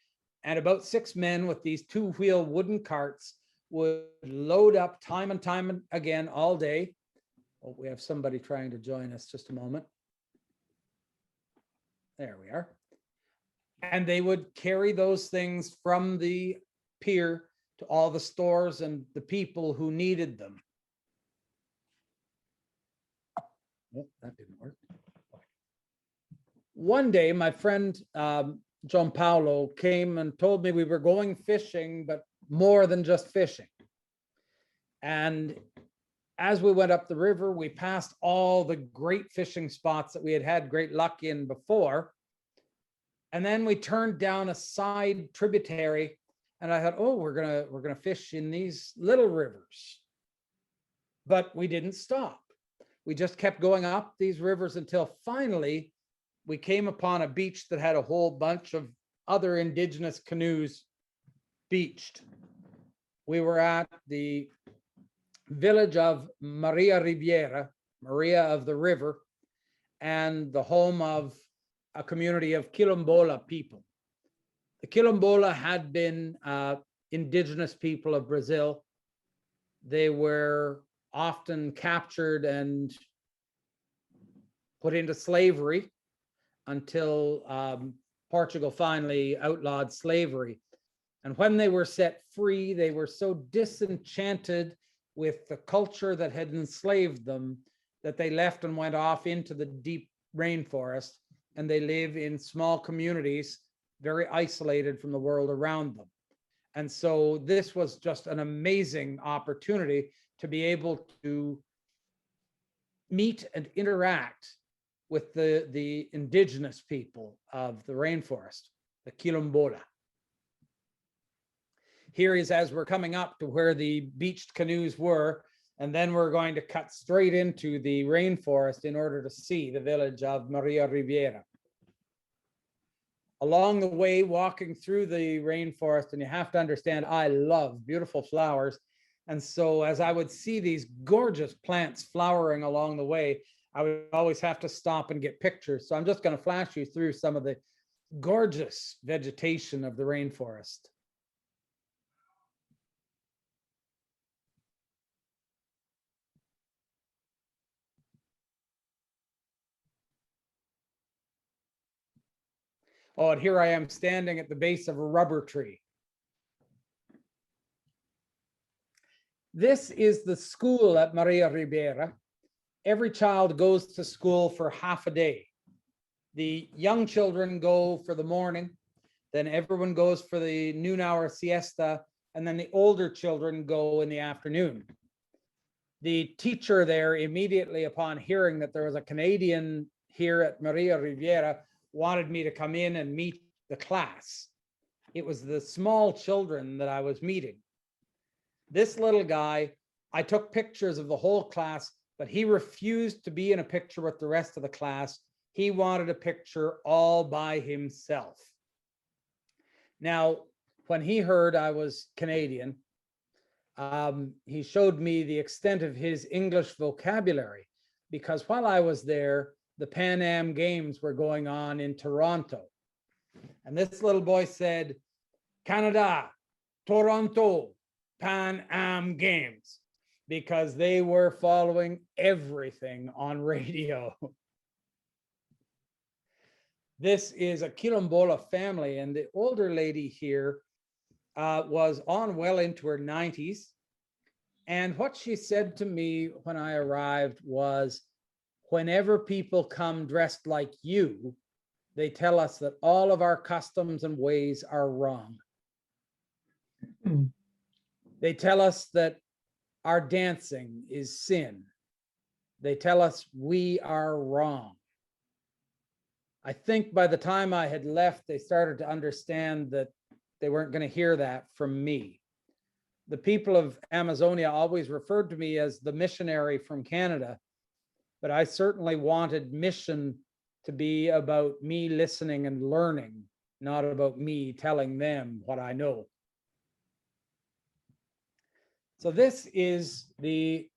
And about 6 men with these 2-wheel wooden carts would load up time and time again all day. Oh, we have somebody trying to join us. Just a moment. There we are. And they would carry those things from the pier to all the stores and the people who needed them. Oh, that didn't work. One day, my friend John Paulo came and told me we were going fishing, but more than just fishing. And as we went up the river, we passed all the great fishing spots that we had had great luck in before. And then we turned down a side tributary, and I thought, oh, we're gonna fish in these little rivers. But we didn't stop. We just kept going up these rivers until finally we came upon a beach that had a whole bunch of other indigenous canoes beached. We were at the village of Maria Riviera, Maria of the River, and the home of a community of Quilombola people. The Quilombola had been indigenous people of Brazil. They were often captured and put into slavery until Portugal finally outlawed slavery. And when they were set free, they were so disenchanted with the culture that had enslaved them that they left and went off into the deep rainforest, and they live in small communities, very isolated from the world around them. And so this was just an amazing opportunity to be able to meet and interact with the indigenous people of the rainforest, the Quilombola. Here is as we're coming up to where the beached canoes were, and then we're going to cut straight into the rainforest in order to see the village of Maria Riviera. Along the way, walking through the rainforest, and you have to understand, I love beautiful flowers. And so as I would see these gorgeous plants flowering along the way, I would always have to stop and get pictures. So I'm just going to flash you through some of the gorgeous vegetation of the rainforest. Oh, and here I am standing at the base of a rubber tree. This is the school at Maria Ribeira. Every child goes to school for half a day. The young children go for the morning, then everyone goes for the noon hour siesta, and then the older children go in the afternoon. The teacher there, immediately upon hearing that there was a Canadian here at Maria Riviera, wanted me to come in and meet the class. It was the small children that I was meeting. This little guy, I took pictures of the whole class, but he refused to be in a picture with the rest of the class. He wanted a picture all by himself. Now, when he heard I was Canadian, he showed me the extent of his English vocabulary, because while I was there, the Pan Am Games were going on in Toronto. And this little boy said, Canada, Toronto, Pan Am Games, because they were following everything on radio. This is a Quilombola family, and the older lady here was on well into her 90s. And what she said to me when I arrived was, whenever people come dressed like you, they tell us that all of our customs and ways are wrong. Mm. They tell us that our dancing is sin. They tell us we are wrong. I think by the time I had left, they started to understand that they weren't going to hear that from me. The people of Amazonia always referred to me as the missionary from Canada, but I certainly wanted mission to be about me listening and learning, not about me telling them what I know. So this is the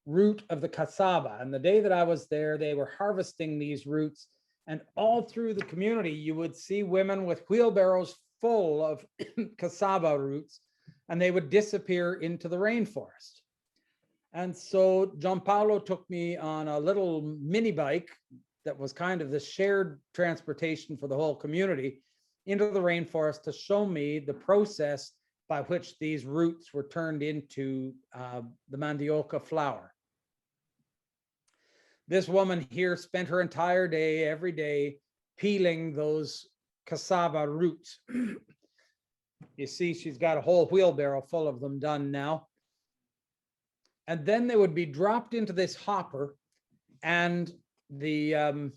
root of the cassava. And the day that I was there, they were harvesting these roots. And all through the community, you would see women with wheelbarrows full of cassava roots, and they would disappear into the rainforest. And so Gianpaolo took me on a little mini bike that was kind of the shared transportation for the whole community into the rainforest to show me the process by which these roots were turned into the mandioca flour. This woman here spent her entire day, every day, peeling those cassava roots. You see, she's got a whole wheelbarrow full of them done now. And then they would be dropped into this hopper, and the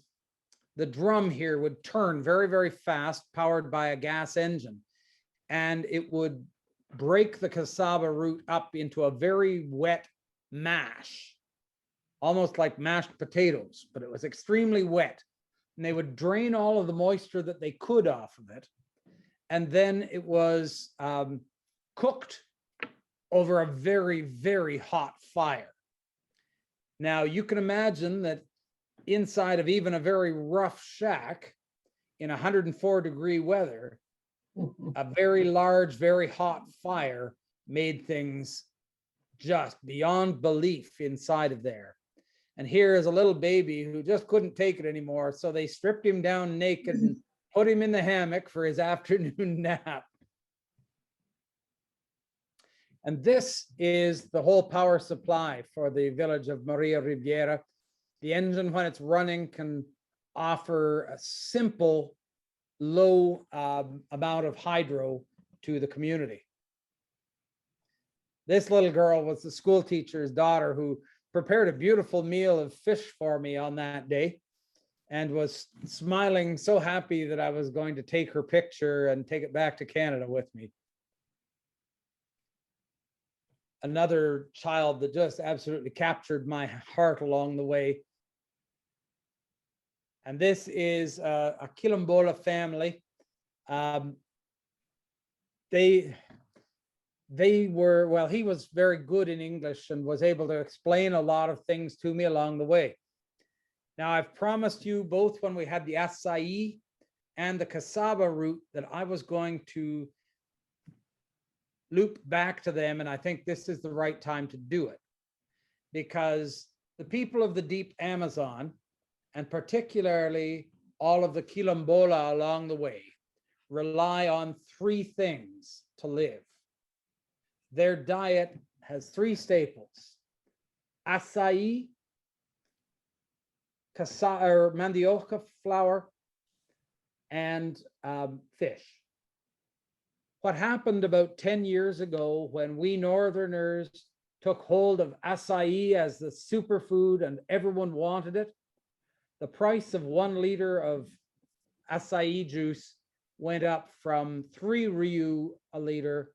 drum here would turn very, very fast, powered by a gas engine. And it would break the cassava root up into a very wet mash, almost like mashed potatoes, but it was extremely wet. And they would drain all of the moisture that they could off of it. And then it was cooked over a very, very hot fire. Now you can imagine that inside of even a very rough shack in 104-degree weather, a very large, very hot fire made things just beyond belief inside of there. And here is a little baby who just couldn't take it anymore. So they stripped him down naked and put him in the hammock for his afternoon nap. And this is the whole power supply for the village of Maria Riviera. The engine, when it's running, can offer a simple, low amount of hydro to the community. This little girl was the school teacher's daughter who prepared a beautiful meal of fish for me on that day and was smiling so happy that I was going to take her picture and take it back to Canada with me. Another child that just absolutely captured my heart along the way. And this is a Quilombola family. They were, well, he was very good in English and was able to explain a lot of things to me along the way. Now, I've promised you both when we had the acai and the cassava root that I was going to loop back to them, and I think this is the right time to do it, because the people of the deep Amazon, and particularly all of the Quilombola along the way, rely on three things to live. Their diet has three staples: acai, or mandioca flour, and fish. What happened about 10 years ago when we Northerners took hold of acai as the superfood and everyone wanted it, the price of 1 liter of acai juice went up from 3 ryu a liter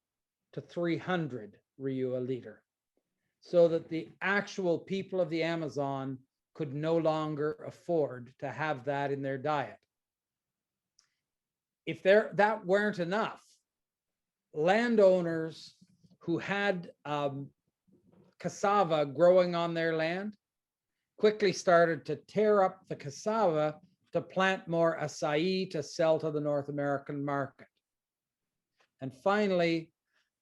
to 300 ryu a liter, so that the actual people of the Amazon could no longer afford to have that in their diet. If that weren't enough, landowners who had cassava growing on their land quickly started to tear up the cassava to plant more acai to sell to the North American market. And finally,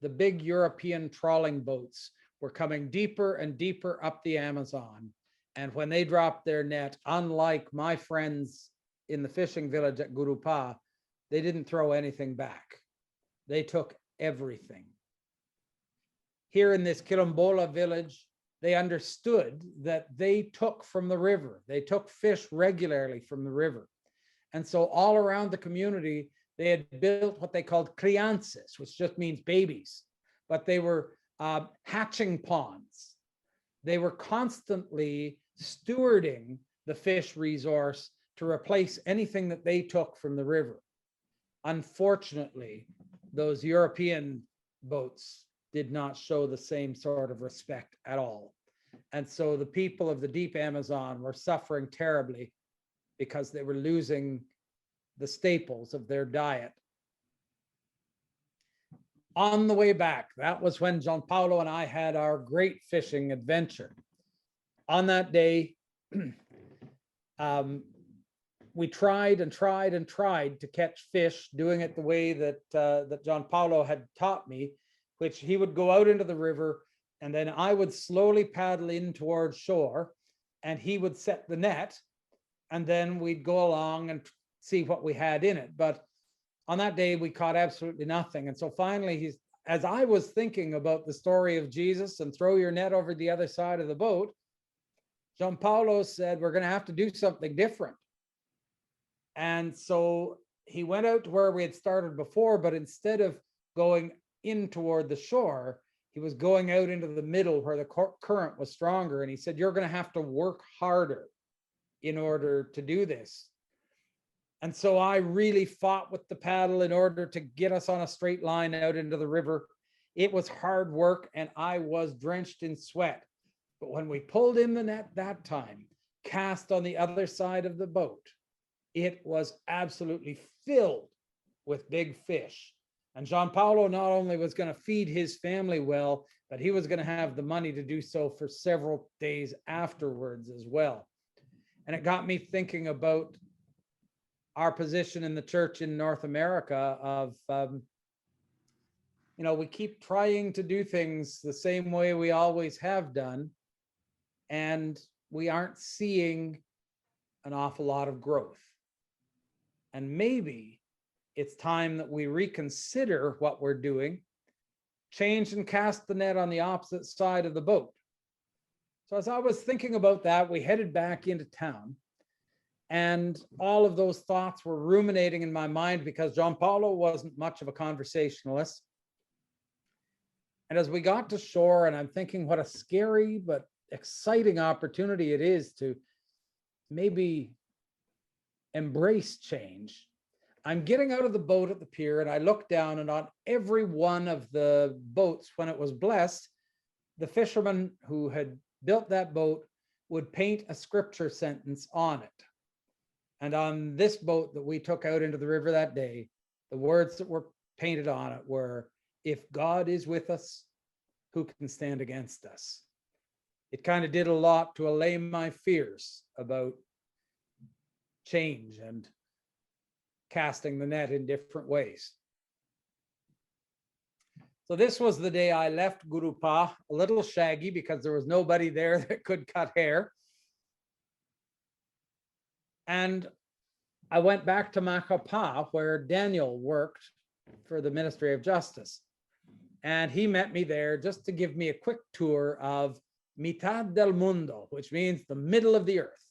the big European trawling boats were coming deeper and deeper up the Amazon. And when they dropped their net, unlike my friends in the fishing village at Gurupá, they didn't throw anything back. They took everything. Here in this Quilombola village, they understood that they took from the river. They took fish regularly from the river. And so all around the community, they had built what they called crianças, which just means babies, but they were hatching ponds. They were constantly stewarding the fish resource to replace anything that they took from the river. Unfortunately, those European boats did not show the same sort of respect at all. And so the people of the deep Amazon were suffering terribly because they were losing the staples of their diet. On the way back, that was when John Paulo and I had our great fishing adventure. On that day, we tried and tried and tried to catch fish, doing it the way that that John Paulo had taught me, which he would go out into the river, and then I would slowly paddle in towards shore, and he would set the net, and then we'd go along and see what we had in it. But on that day, we caught absolutely nothing. And so finally, as I was thinking about the story of Jesus and throw your net over the other side of the boat, John Paulo said, we're going to have to do something different. And so he went out to where we had started before, but instead of going in toward the shore, he was going out into the middle where the current was stronger. And he said, you're going to have to work harder in order to do this. And so I really fought with the paddle in order to get us on a straight line out into the river. It was hard work and I was drenched in sweat. But when we pulled in the net that time, cast on the other side of the boat, it was absolutely filled with big fish. And John Paulo not only was going to feed his family well, but he was going to have the money to do so for several days afterwards as well. And it got me thinking about our position in the church in North America of, we keep trying to do things the same way we always have done, and we aren't seeing an awful lot of growth. And maybe it's time that we reconsider what we're doing, change and cast the net on the opposite side of the boat. So as I was thinking about that, we headed back into town. And all of those thoughts were ruminating in my mind because John Paulo wasn't much of a conversationalist. And as we got to shore, and I'm thinking what a scary but exciting opportunity it is to maybe embrace change. I'm getting out of the boat at the pier and I look down, and on every one of the boats, when it was blessed, the fisherman who had built that boat would paint a scripture sentence on it. And on this boat that we took out into the river that day, the words that were painted on it were, if God is with us, who can stand against us? It kind of did a lot to allay my fears about change and casting the net in different ways. So this was the day I left Gurupá, a little shaggy because there was nobody there that could cut hair. And I went back to Macapá, where Daniel worked for the Ministry of Justice. And he met me there just to give me a quick tour of Mitad del Mundo, which means the middle of the earth.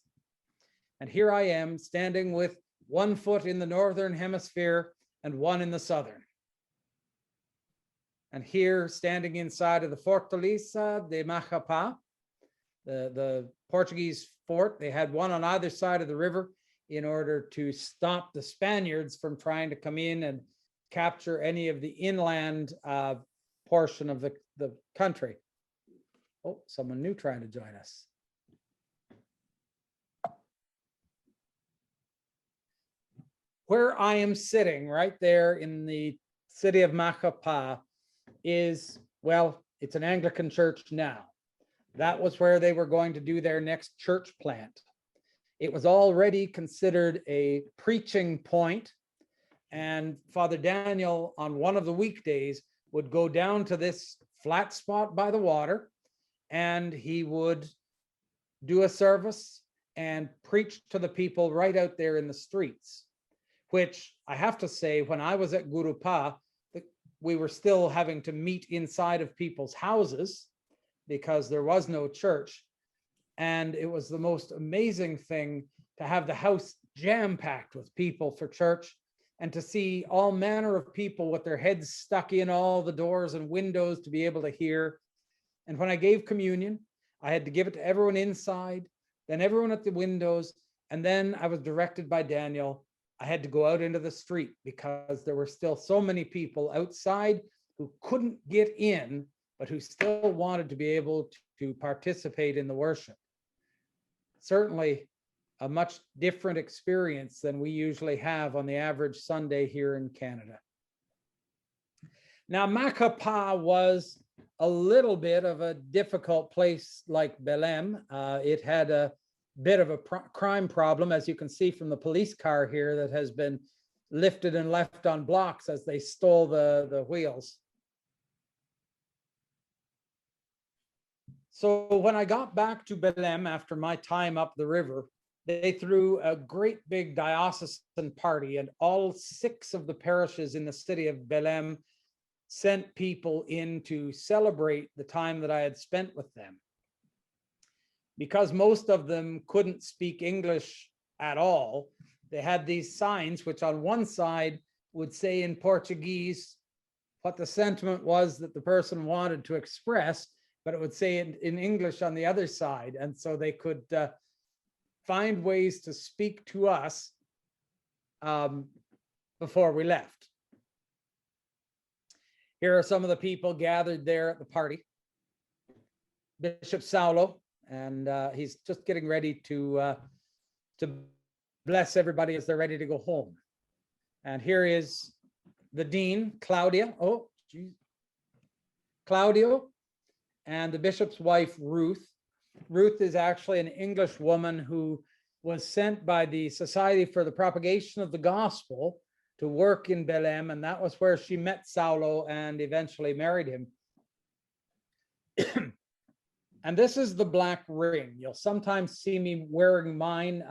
And here I am standing with one foot in the northern hemisphere and one in the southern. And here, standing inside of the Fortaleza de Macapá, the Portuguese fort, they had one on either side of the river in order to stop the Spaniards from trying to come in and capture any of the inland portion of the country. Oh, someone new trying to join us. Where I am sitting right there in the city of Macapá is Well, it's an Anglican church now. That was where they were going to do their next church plant. It was already considered a preaching point, and Father Daniel, on one of the weekdays, would go down to this flat spot by the water, and he would do a service and preach to the people right out there in the streets, which I have to say, when I was at Guru Pa, we were still having to meet inside of people's houses because there was no church. And it was the most amazing thing to have the house jam-packed with people for church, and to see all manner of people with their heads stuck in all the doors and windows to be able to hear. And when I gave communion, I had to give it to everyone inside, then everyone at the windows, and then I was directed by Daniel. I had to go out into the street because there were still so many people outside who couldn't get in, but who still wanted to be able to participate in the worship. Certainly a much different experience than we usually have on the average Sunday here in Canada. Now, Macapa was a little bit of a difficult place like Belém. It had a bit of a crime problem, as you can see from the police car here that has been lifted and left on blocks as they stole the wheels. So when I got back to Belém after my time up the river, they threw a great big diocesan party, and all 6 of the parishes in the city of Belém sent people in to celebrate the time that I had spent with them. Because most of them couldn't speak English at all, they had these signs, which on one side would say in Portuguese what the sentiment was that the person wanted to express, but it would say in English on the other side. And so they could find ways to speak to us before we left. Here are some of the people gathered there at the party. Bishop Saulo, and he's just getting ready to bless everybody as they're ready to go home. And here is the dean, Claudia. Oh, geez. Claudio, and the bishop's wife, Ruth. Ruth is actually an English woman who was sent by the Society for the Propagation of the Gospel to work in Belém, and that was where she met Saulo and eventually married him. And this is the black ring. You'll sometimes see me wearing mine.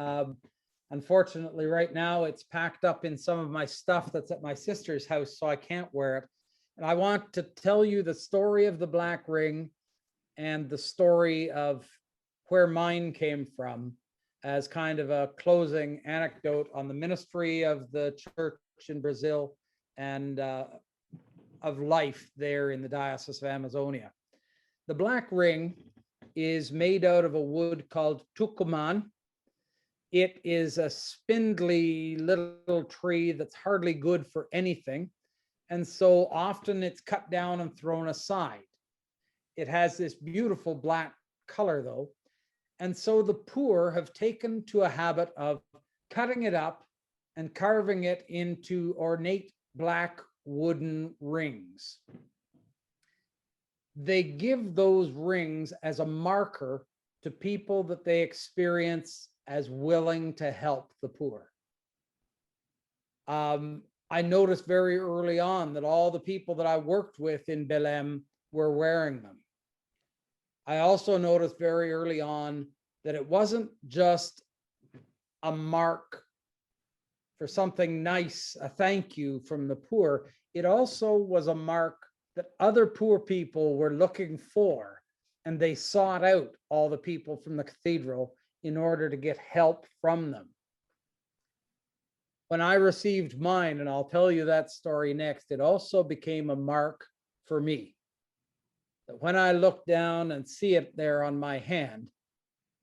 Unfortunately, right now it's packed up in some of my stuff that's at my sister's house, so I can't wear it. And I want to tell you the story of the black ring and the story of where mine came from as kind of a closing anecdote on the ministry of the church in Brazil and of life there in the Diocese of Amazonia. The black ring is made out of a wood called tucumán. It is a spindly little tree that's hardly good for anything. And so often it's cut down and thrown aside. It has this beautiful black color though. And so the poor have taken to a habit of cutting it up and carving it into ornate black wooden rings. They give those rings as a marker to people that they experience as willing to help the poor. I noticed very early on that all the people that I worked with in Belém were wearing them. I also noticed very early on that it wasn't just a mark for something nice, a thank you from the poor. It also was a mark that other poor people were looking for, and they sought out all the people from the cathedral in order to get help from them. When I received mine, and I'll tell you that story next, it also became a mark for me. That when I look down and see it there on my hand,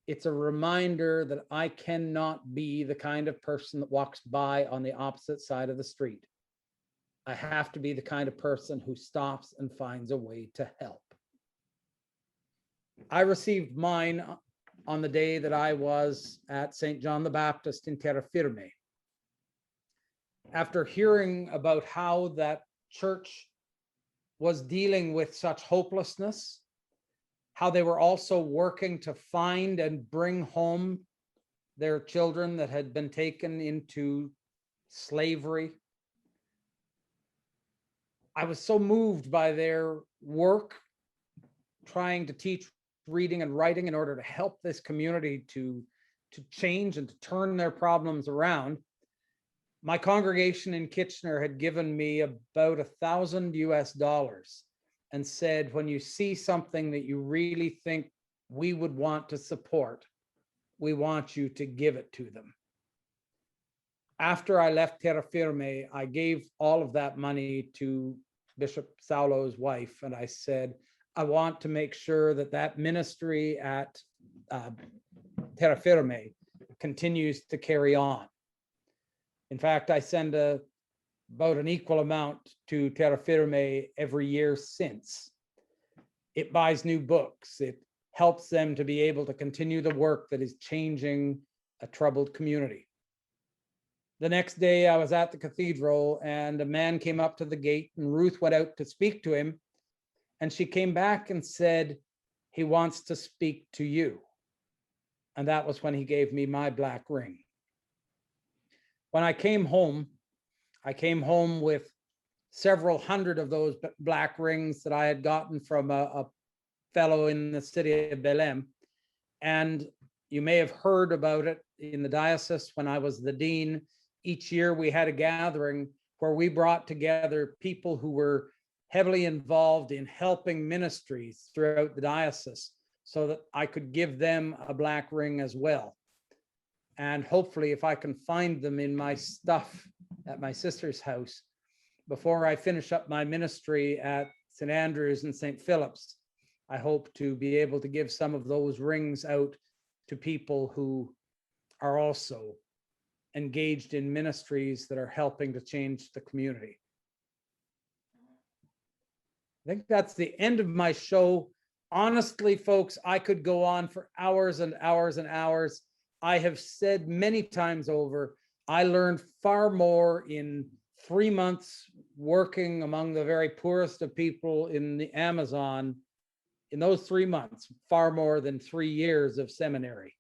it's a reminder that I cannot be the kind of person that walks by on the opposite side of the street. I have to be the kind of person who stops and finds a way to help. I received mine on the day that I was at St. John the Baptist in Terra Firme. After hearing about how that church was dealing with such hopelessness, how they were also working to find and bring home their children that had been taken into slavery. I was so moved by their work trying to teach reading and writing in order to help this community to change and to turn their problems around. My congregation in Kitchener had given me about $1,000 and said, when you see something that you really think we would want to support, we want you to give it to them. After I left Terra Firme, I gave all of that money to Bishop Saulo's wife, and I said, I want to make sure that that ministry at Terra Firme continues to carry on. In fact, I send about an equal amount to Terra Firme every year since. It buys new books. It helps them to be able to continue the work that is changing a troubled community. The next day I was at the cathedral and a man came up to the gate and Ruth went out to speak to him. And she came back and said, he wants to speak to you. And that was when he gave me my black ring. When I came home with several hundred of those black rings that I had gotten from a fellow in the city of Belém. And you may have heard about it in the diocese when I was the dean. Each year we had a gathering where we brought together people who were heavily involved in helping ministries throughout the diocese so that I could give them a black ring as well. And hopefully if I can find them in my stuff at my sister's house before I finish up my ministry at St. Andrews and St. Philip's, I hope to be able to give some of those rings out to people who are also engaged in ministries that are helping to change the community. I think that's the end of my show. Honestly, folks, I could go on for hours and hours and hours. I have said many times over, I learned far more in 3 months working among the very poorest of people in the Amazon. In those 3 months, far more than 3 years of seminary,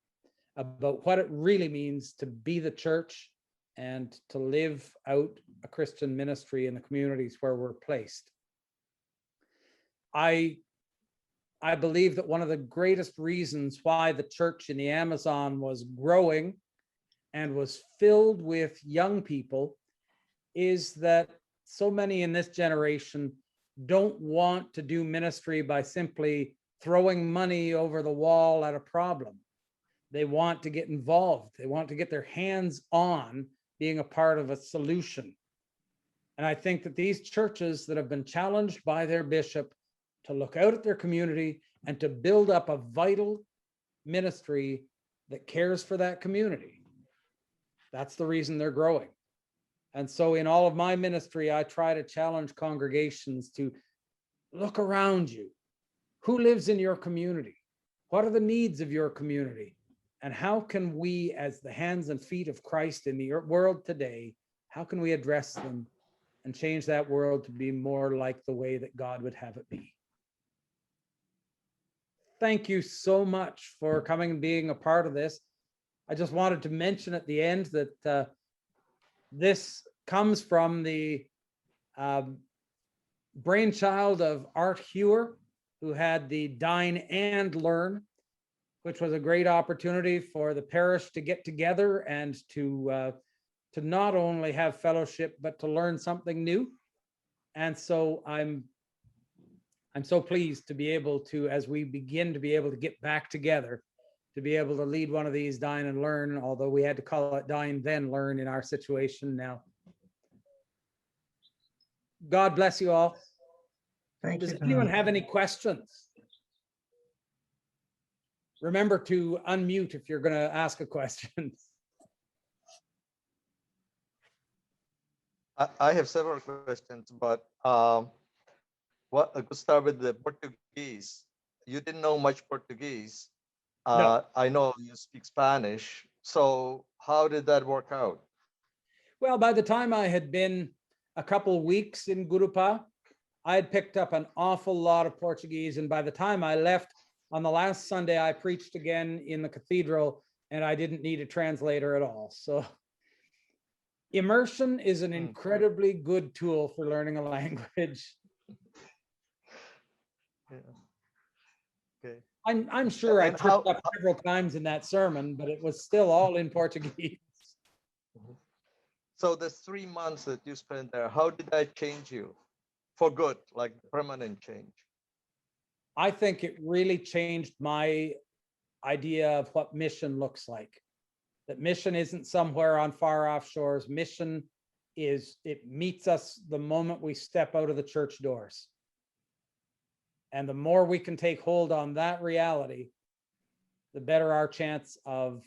about what it really means to be the church and to live out a Christian ministry in the communities where we're placed. I believe that one of the greatest reasons why the church in the Amazon was growing and was filled with young people is that so many in this generation don't want to do ministry by simply throwing money over the wall at a problem. They want to get involved. They want to get their hands on being a part of a solution. And I think that these churches that have been challenged by their bishop to look out at their community and to build up a vital ministry that cares for that community, that's the reason they're growing. And so in all of my ministry, I try to challenge congregations to look around you. Who lives in your community? What are the needs of your community? And how can we, as the hands and feet of Christ in the world today, how can we address them and change that world to be more like the way that God would have it be? Thank you so much for coming and being a part of this. I just wanted to mention at the end that this comes from the brainchild of Art Hewer, who had the Dine and Learn, which was a great opportunity for the parish to get together and to not only have fellowship, but to learn something new. And so I'm so pleased to be able to, as we begin to be able to get back together, to be able to lead one of these Dine and Learn, although we had to call it Dine Then Learn in our situation now. God bless you all. Thank you. Does anyone have any questions? Remember to unmute if you're going to ask a question. I have several questions, but what I could start with the Portuguese. You didn't know much Portuguese. No. I know you speak Spanish. So how did that work out? Well, by the time I had been a couple weeks in Gurupa, I had picked up an awful lot of Portuguese. And by the time I left on the last Sunday, I preached again in the cathedral and I didn't need a translator at all. So immersion is an incredibly good tool for learning a language. Yeah. Okay. I'm sure I And how- tripped up several times in that sermon, but it was still all in Portuguese. So the 3 months that you spent there, how did that change you for good, like permanent change? I think it really changed my idea of what mission looks like. That mission isn't somewhere on far off shores. Mission is, it meets us the moment we step out of the church doors. And the more we can take hold on that reality, the better our chance of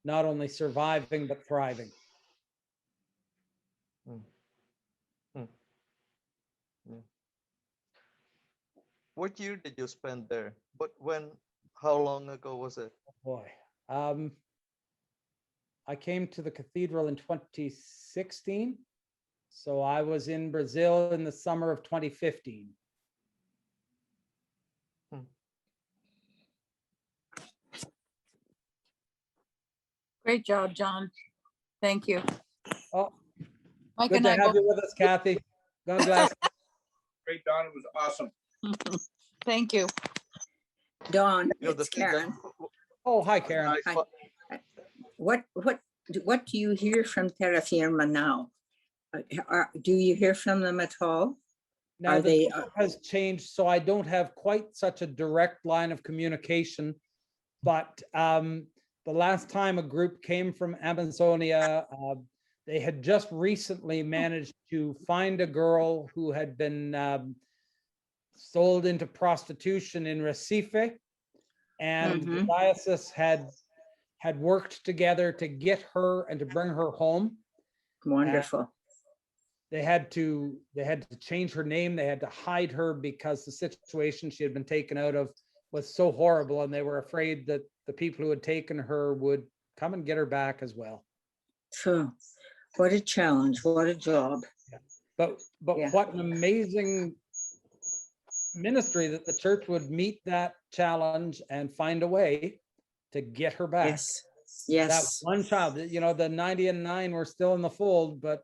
not only surviving, but thriving. Yeah. What year did you spend there? But when, how long ago was it? Boy, I came to the cathedral in 2016. So I was in Brazil in the summer of 2015. Great job, John. Thank you. Oh, Mike good and to I have both, you with us, Kathy. God bless. Great, Don. It was awesome. thank you. Dawn, You know, the it's thing that- Karen. Oh, hi, Karen. I Hi. fi- What do you hear from Terra Firma now? Do you hear from them at all? Now Are the they, group has changed, so I don't have quite such a direct line of communication. But the last time a group came from Amazonia, they had just recently managed to find a girl who had been sold into prostitution in Recife, and the Mhm. diocese had worked together to get her and to bring her home. Wonderful. They had to change her name. They had to hide her because the situation she had been taken out of was so horrible, and they were afraid that the people who had taken her would come and get her back as well. Phew. What a challenge. What a job. But Yeah. what an amazing ministry that the church would meet that challenge and find a way to get her back. Yes. That Yes. one child, you know, the 99 were still in the fold, but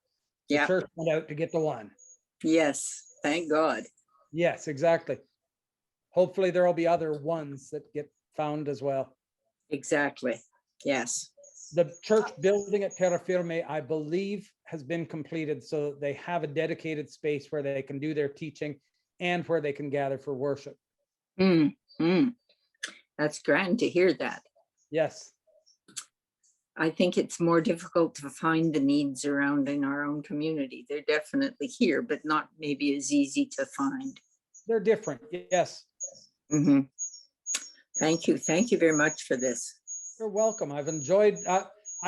the Yeah. church went out to get the one. Yes. Thank God. Yes, exactly. Hopefully there will be other ones that get found as well. Exactly. Yes. The church building at Terra Firme, I believe, has been completed, so they have a dedicated space where they can do their teaching and where they can gather for worship. Mm, mm. That's grand to hear that. Yes, I think it's more difficult to find the needs around in our own community. They're definitely here, but not maybe as easy to find. they're different. Yes, Mhm. Thank you. Thank you very much for this. you're welcome. I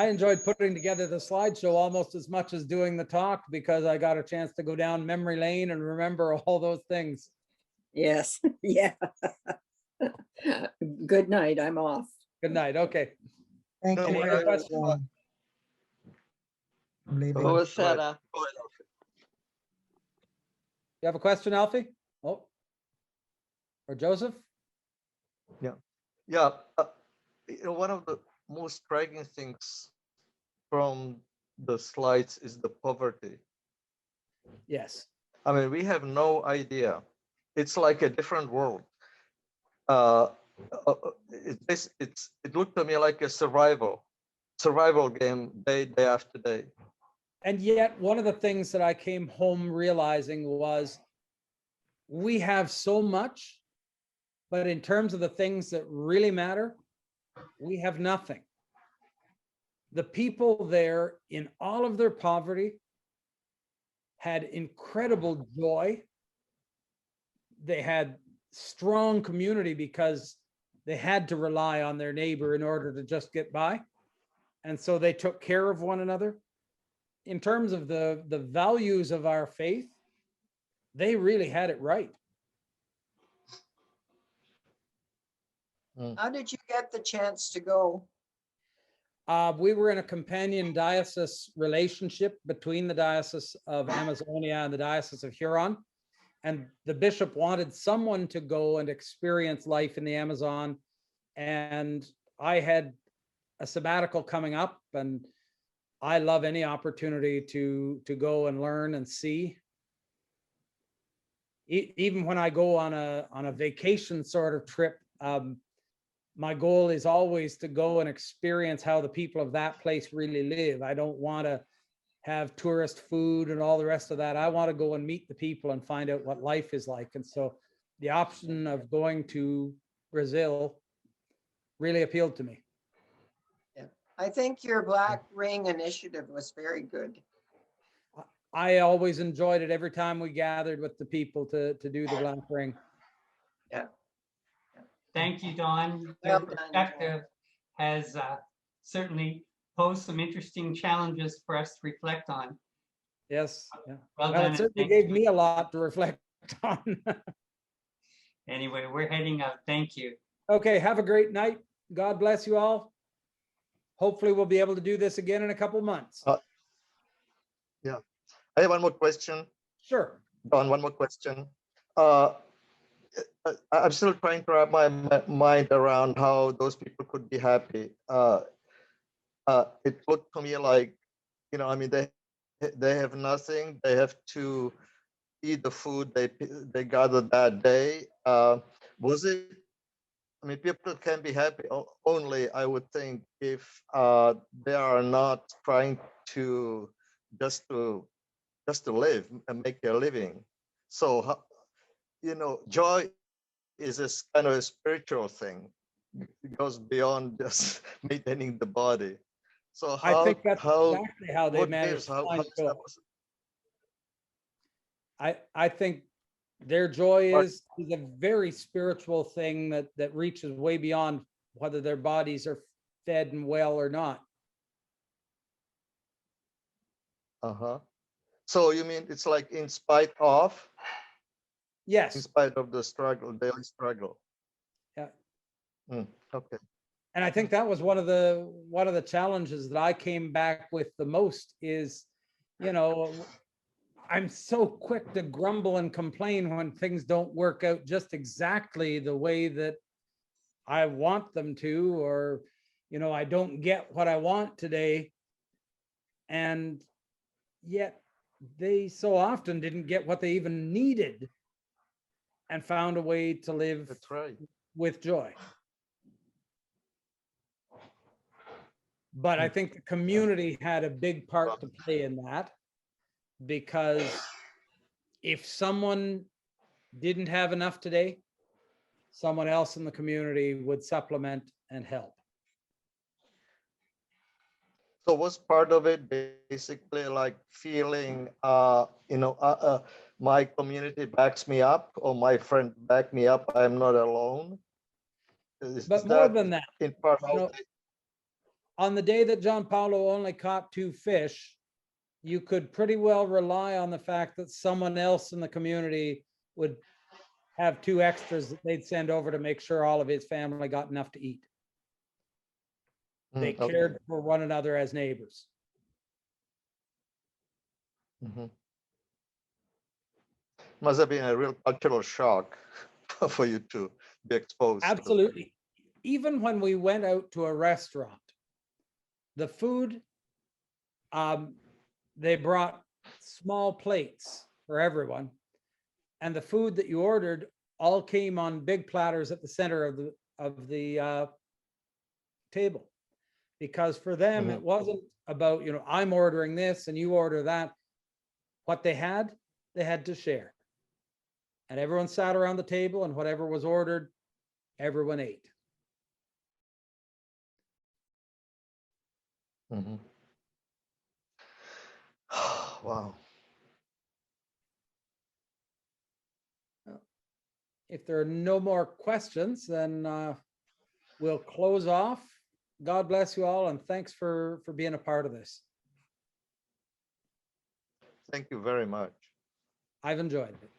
enjoyed putting together the slideshow almost as much as doing the talk, because I got a chance to go down memory lane and remember all those things. Yes. Yeah. Good night. I'm off. Good night. Okay. Thank No, you. Any what other very questions? much. I'm leaving. Go ahead. Sarah. Go ahead, Alfie. You have a question, Alfie? Oh, or Joseph? Yeah, one of the most striking things from the slides is the poverty. Yes. I mean, we have no idea. It's like a different world. Uh, it looked to me like a survival game day after day. And yet, one of the things that I came home realizing was we have so much, but in terms of the things that really matter, we have nothing. The people there, in all of their poverty, had incredible joy. They had strong community because they had to rely on their neighbor in order to just get by. And so they took care of one another. In terms of the values of our faith, they really had it right. How did you get the chance to go? We were in a companion diocese relationship between the Diocese of Amazonia and the Diocese of Huron. and the bishop wanted someone to go and experience life in the Amazon. And I had a sabbatical coming up, and I love any opportunity to go and learn and see. Even when I go on a vacation sort of trip, my goal is always to go and experience how the people of that place really live. I don't want to have tourist food and all the rest of that. I want to go and meet the people and find out what life is like. And so the option of going to Brazil really appealed to me. I think your Black Ring initiative was very good. I always enjoyed it every time we gathered with the people to do the Black Ring. Thank you, Don. Well Your done, Don. perspective has certainly posed some interesting challenges for us to reflect on. Yes. Yeah. Well Well, done. it and certainly thank gave you. me a lot to reflect on. Anyway, we're heading out. Thank you. Okay, have a great night. God bless you all. Hopefully we'll be able to do this again in a couple months. I have one more question. Sure. Don, one more question. I'm still trying to wrap my mind around how those people could be happy. It looked to me like, I mean, they have nothing. They have to eat the food they gathered that day. Was it? I mean, people can be happy only, I would think, if they are not trying to just to live and make their living. So, joy is this kind of a spiritual thing. It goes beyond just maintaining the body. So I think that's how exactly how they what managed gives? to How find is that joy. possible? I think their joy But- is a very spiritual thing that reaches way beyond whether their bodies are fed and well or not. Uh-huh. So you mean it's like in spite of Yes. the struggle, daily struggle? Yeah. Okay. And I think that was one of the challenges that I came back with the most is, I'm so quick to grumble and complain when things don't work out just exactly the way that I want them to, or, I don't get what I want today. And yet they so often didn't get what they even needed and found a way to live That's right. with joy. But I think the community had a big part to play in that, because if someone didn't have enough today, someone else in the community would supplement and help. So was part of it basically like feeling, my community backs me up, or my friend back me up, I'm not alone? But more than that, in part you how know, on the day that John Paulo only caught 2 fish, you could pretty well rely on the fact that someone else in the community would have 2 extras that they'd send over to make sure all of his family got enough to eat. They okay. cared for one another as neighbors. Mhm. Must have been a real cultural shock for you to be exposed to. Absolutely. Even when we went out to a restaurant, the food, they brought small plates for everyone. And the food that you ordered all came on big platters at the center of the table. Because for them, it wasn't about, I'm ordering this and you order that. What they had to share. And everyone sat around the table, and whatever was ordered, everyone ate. Mhm. Wow. If there are no more questions, then we'll close off. God bless you all, and thanks for being a part of this. Thank you very much. I've enjoyed it.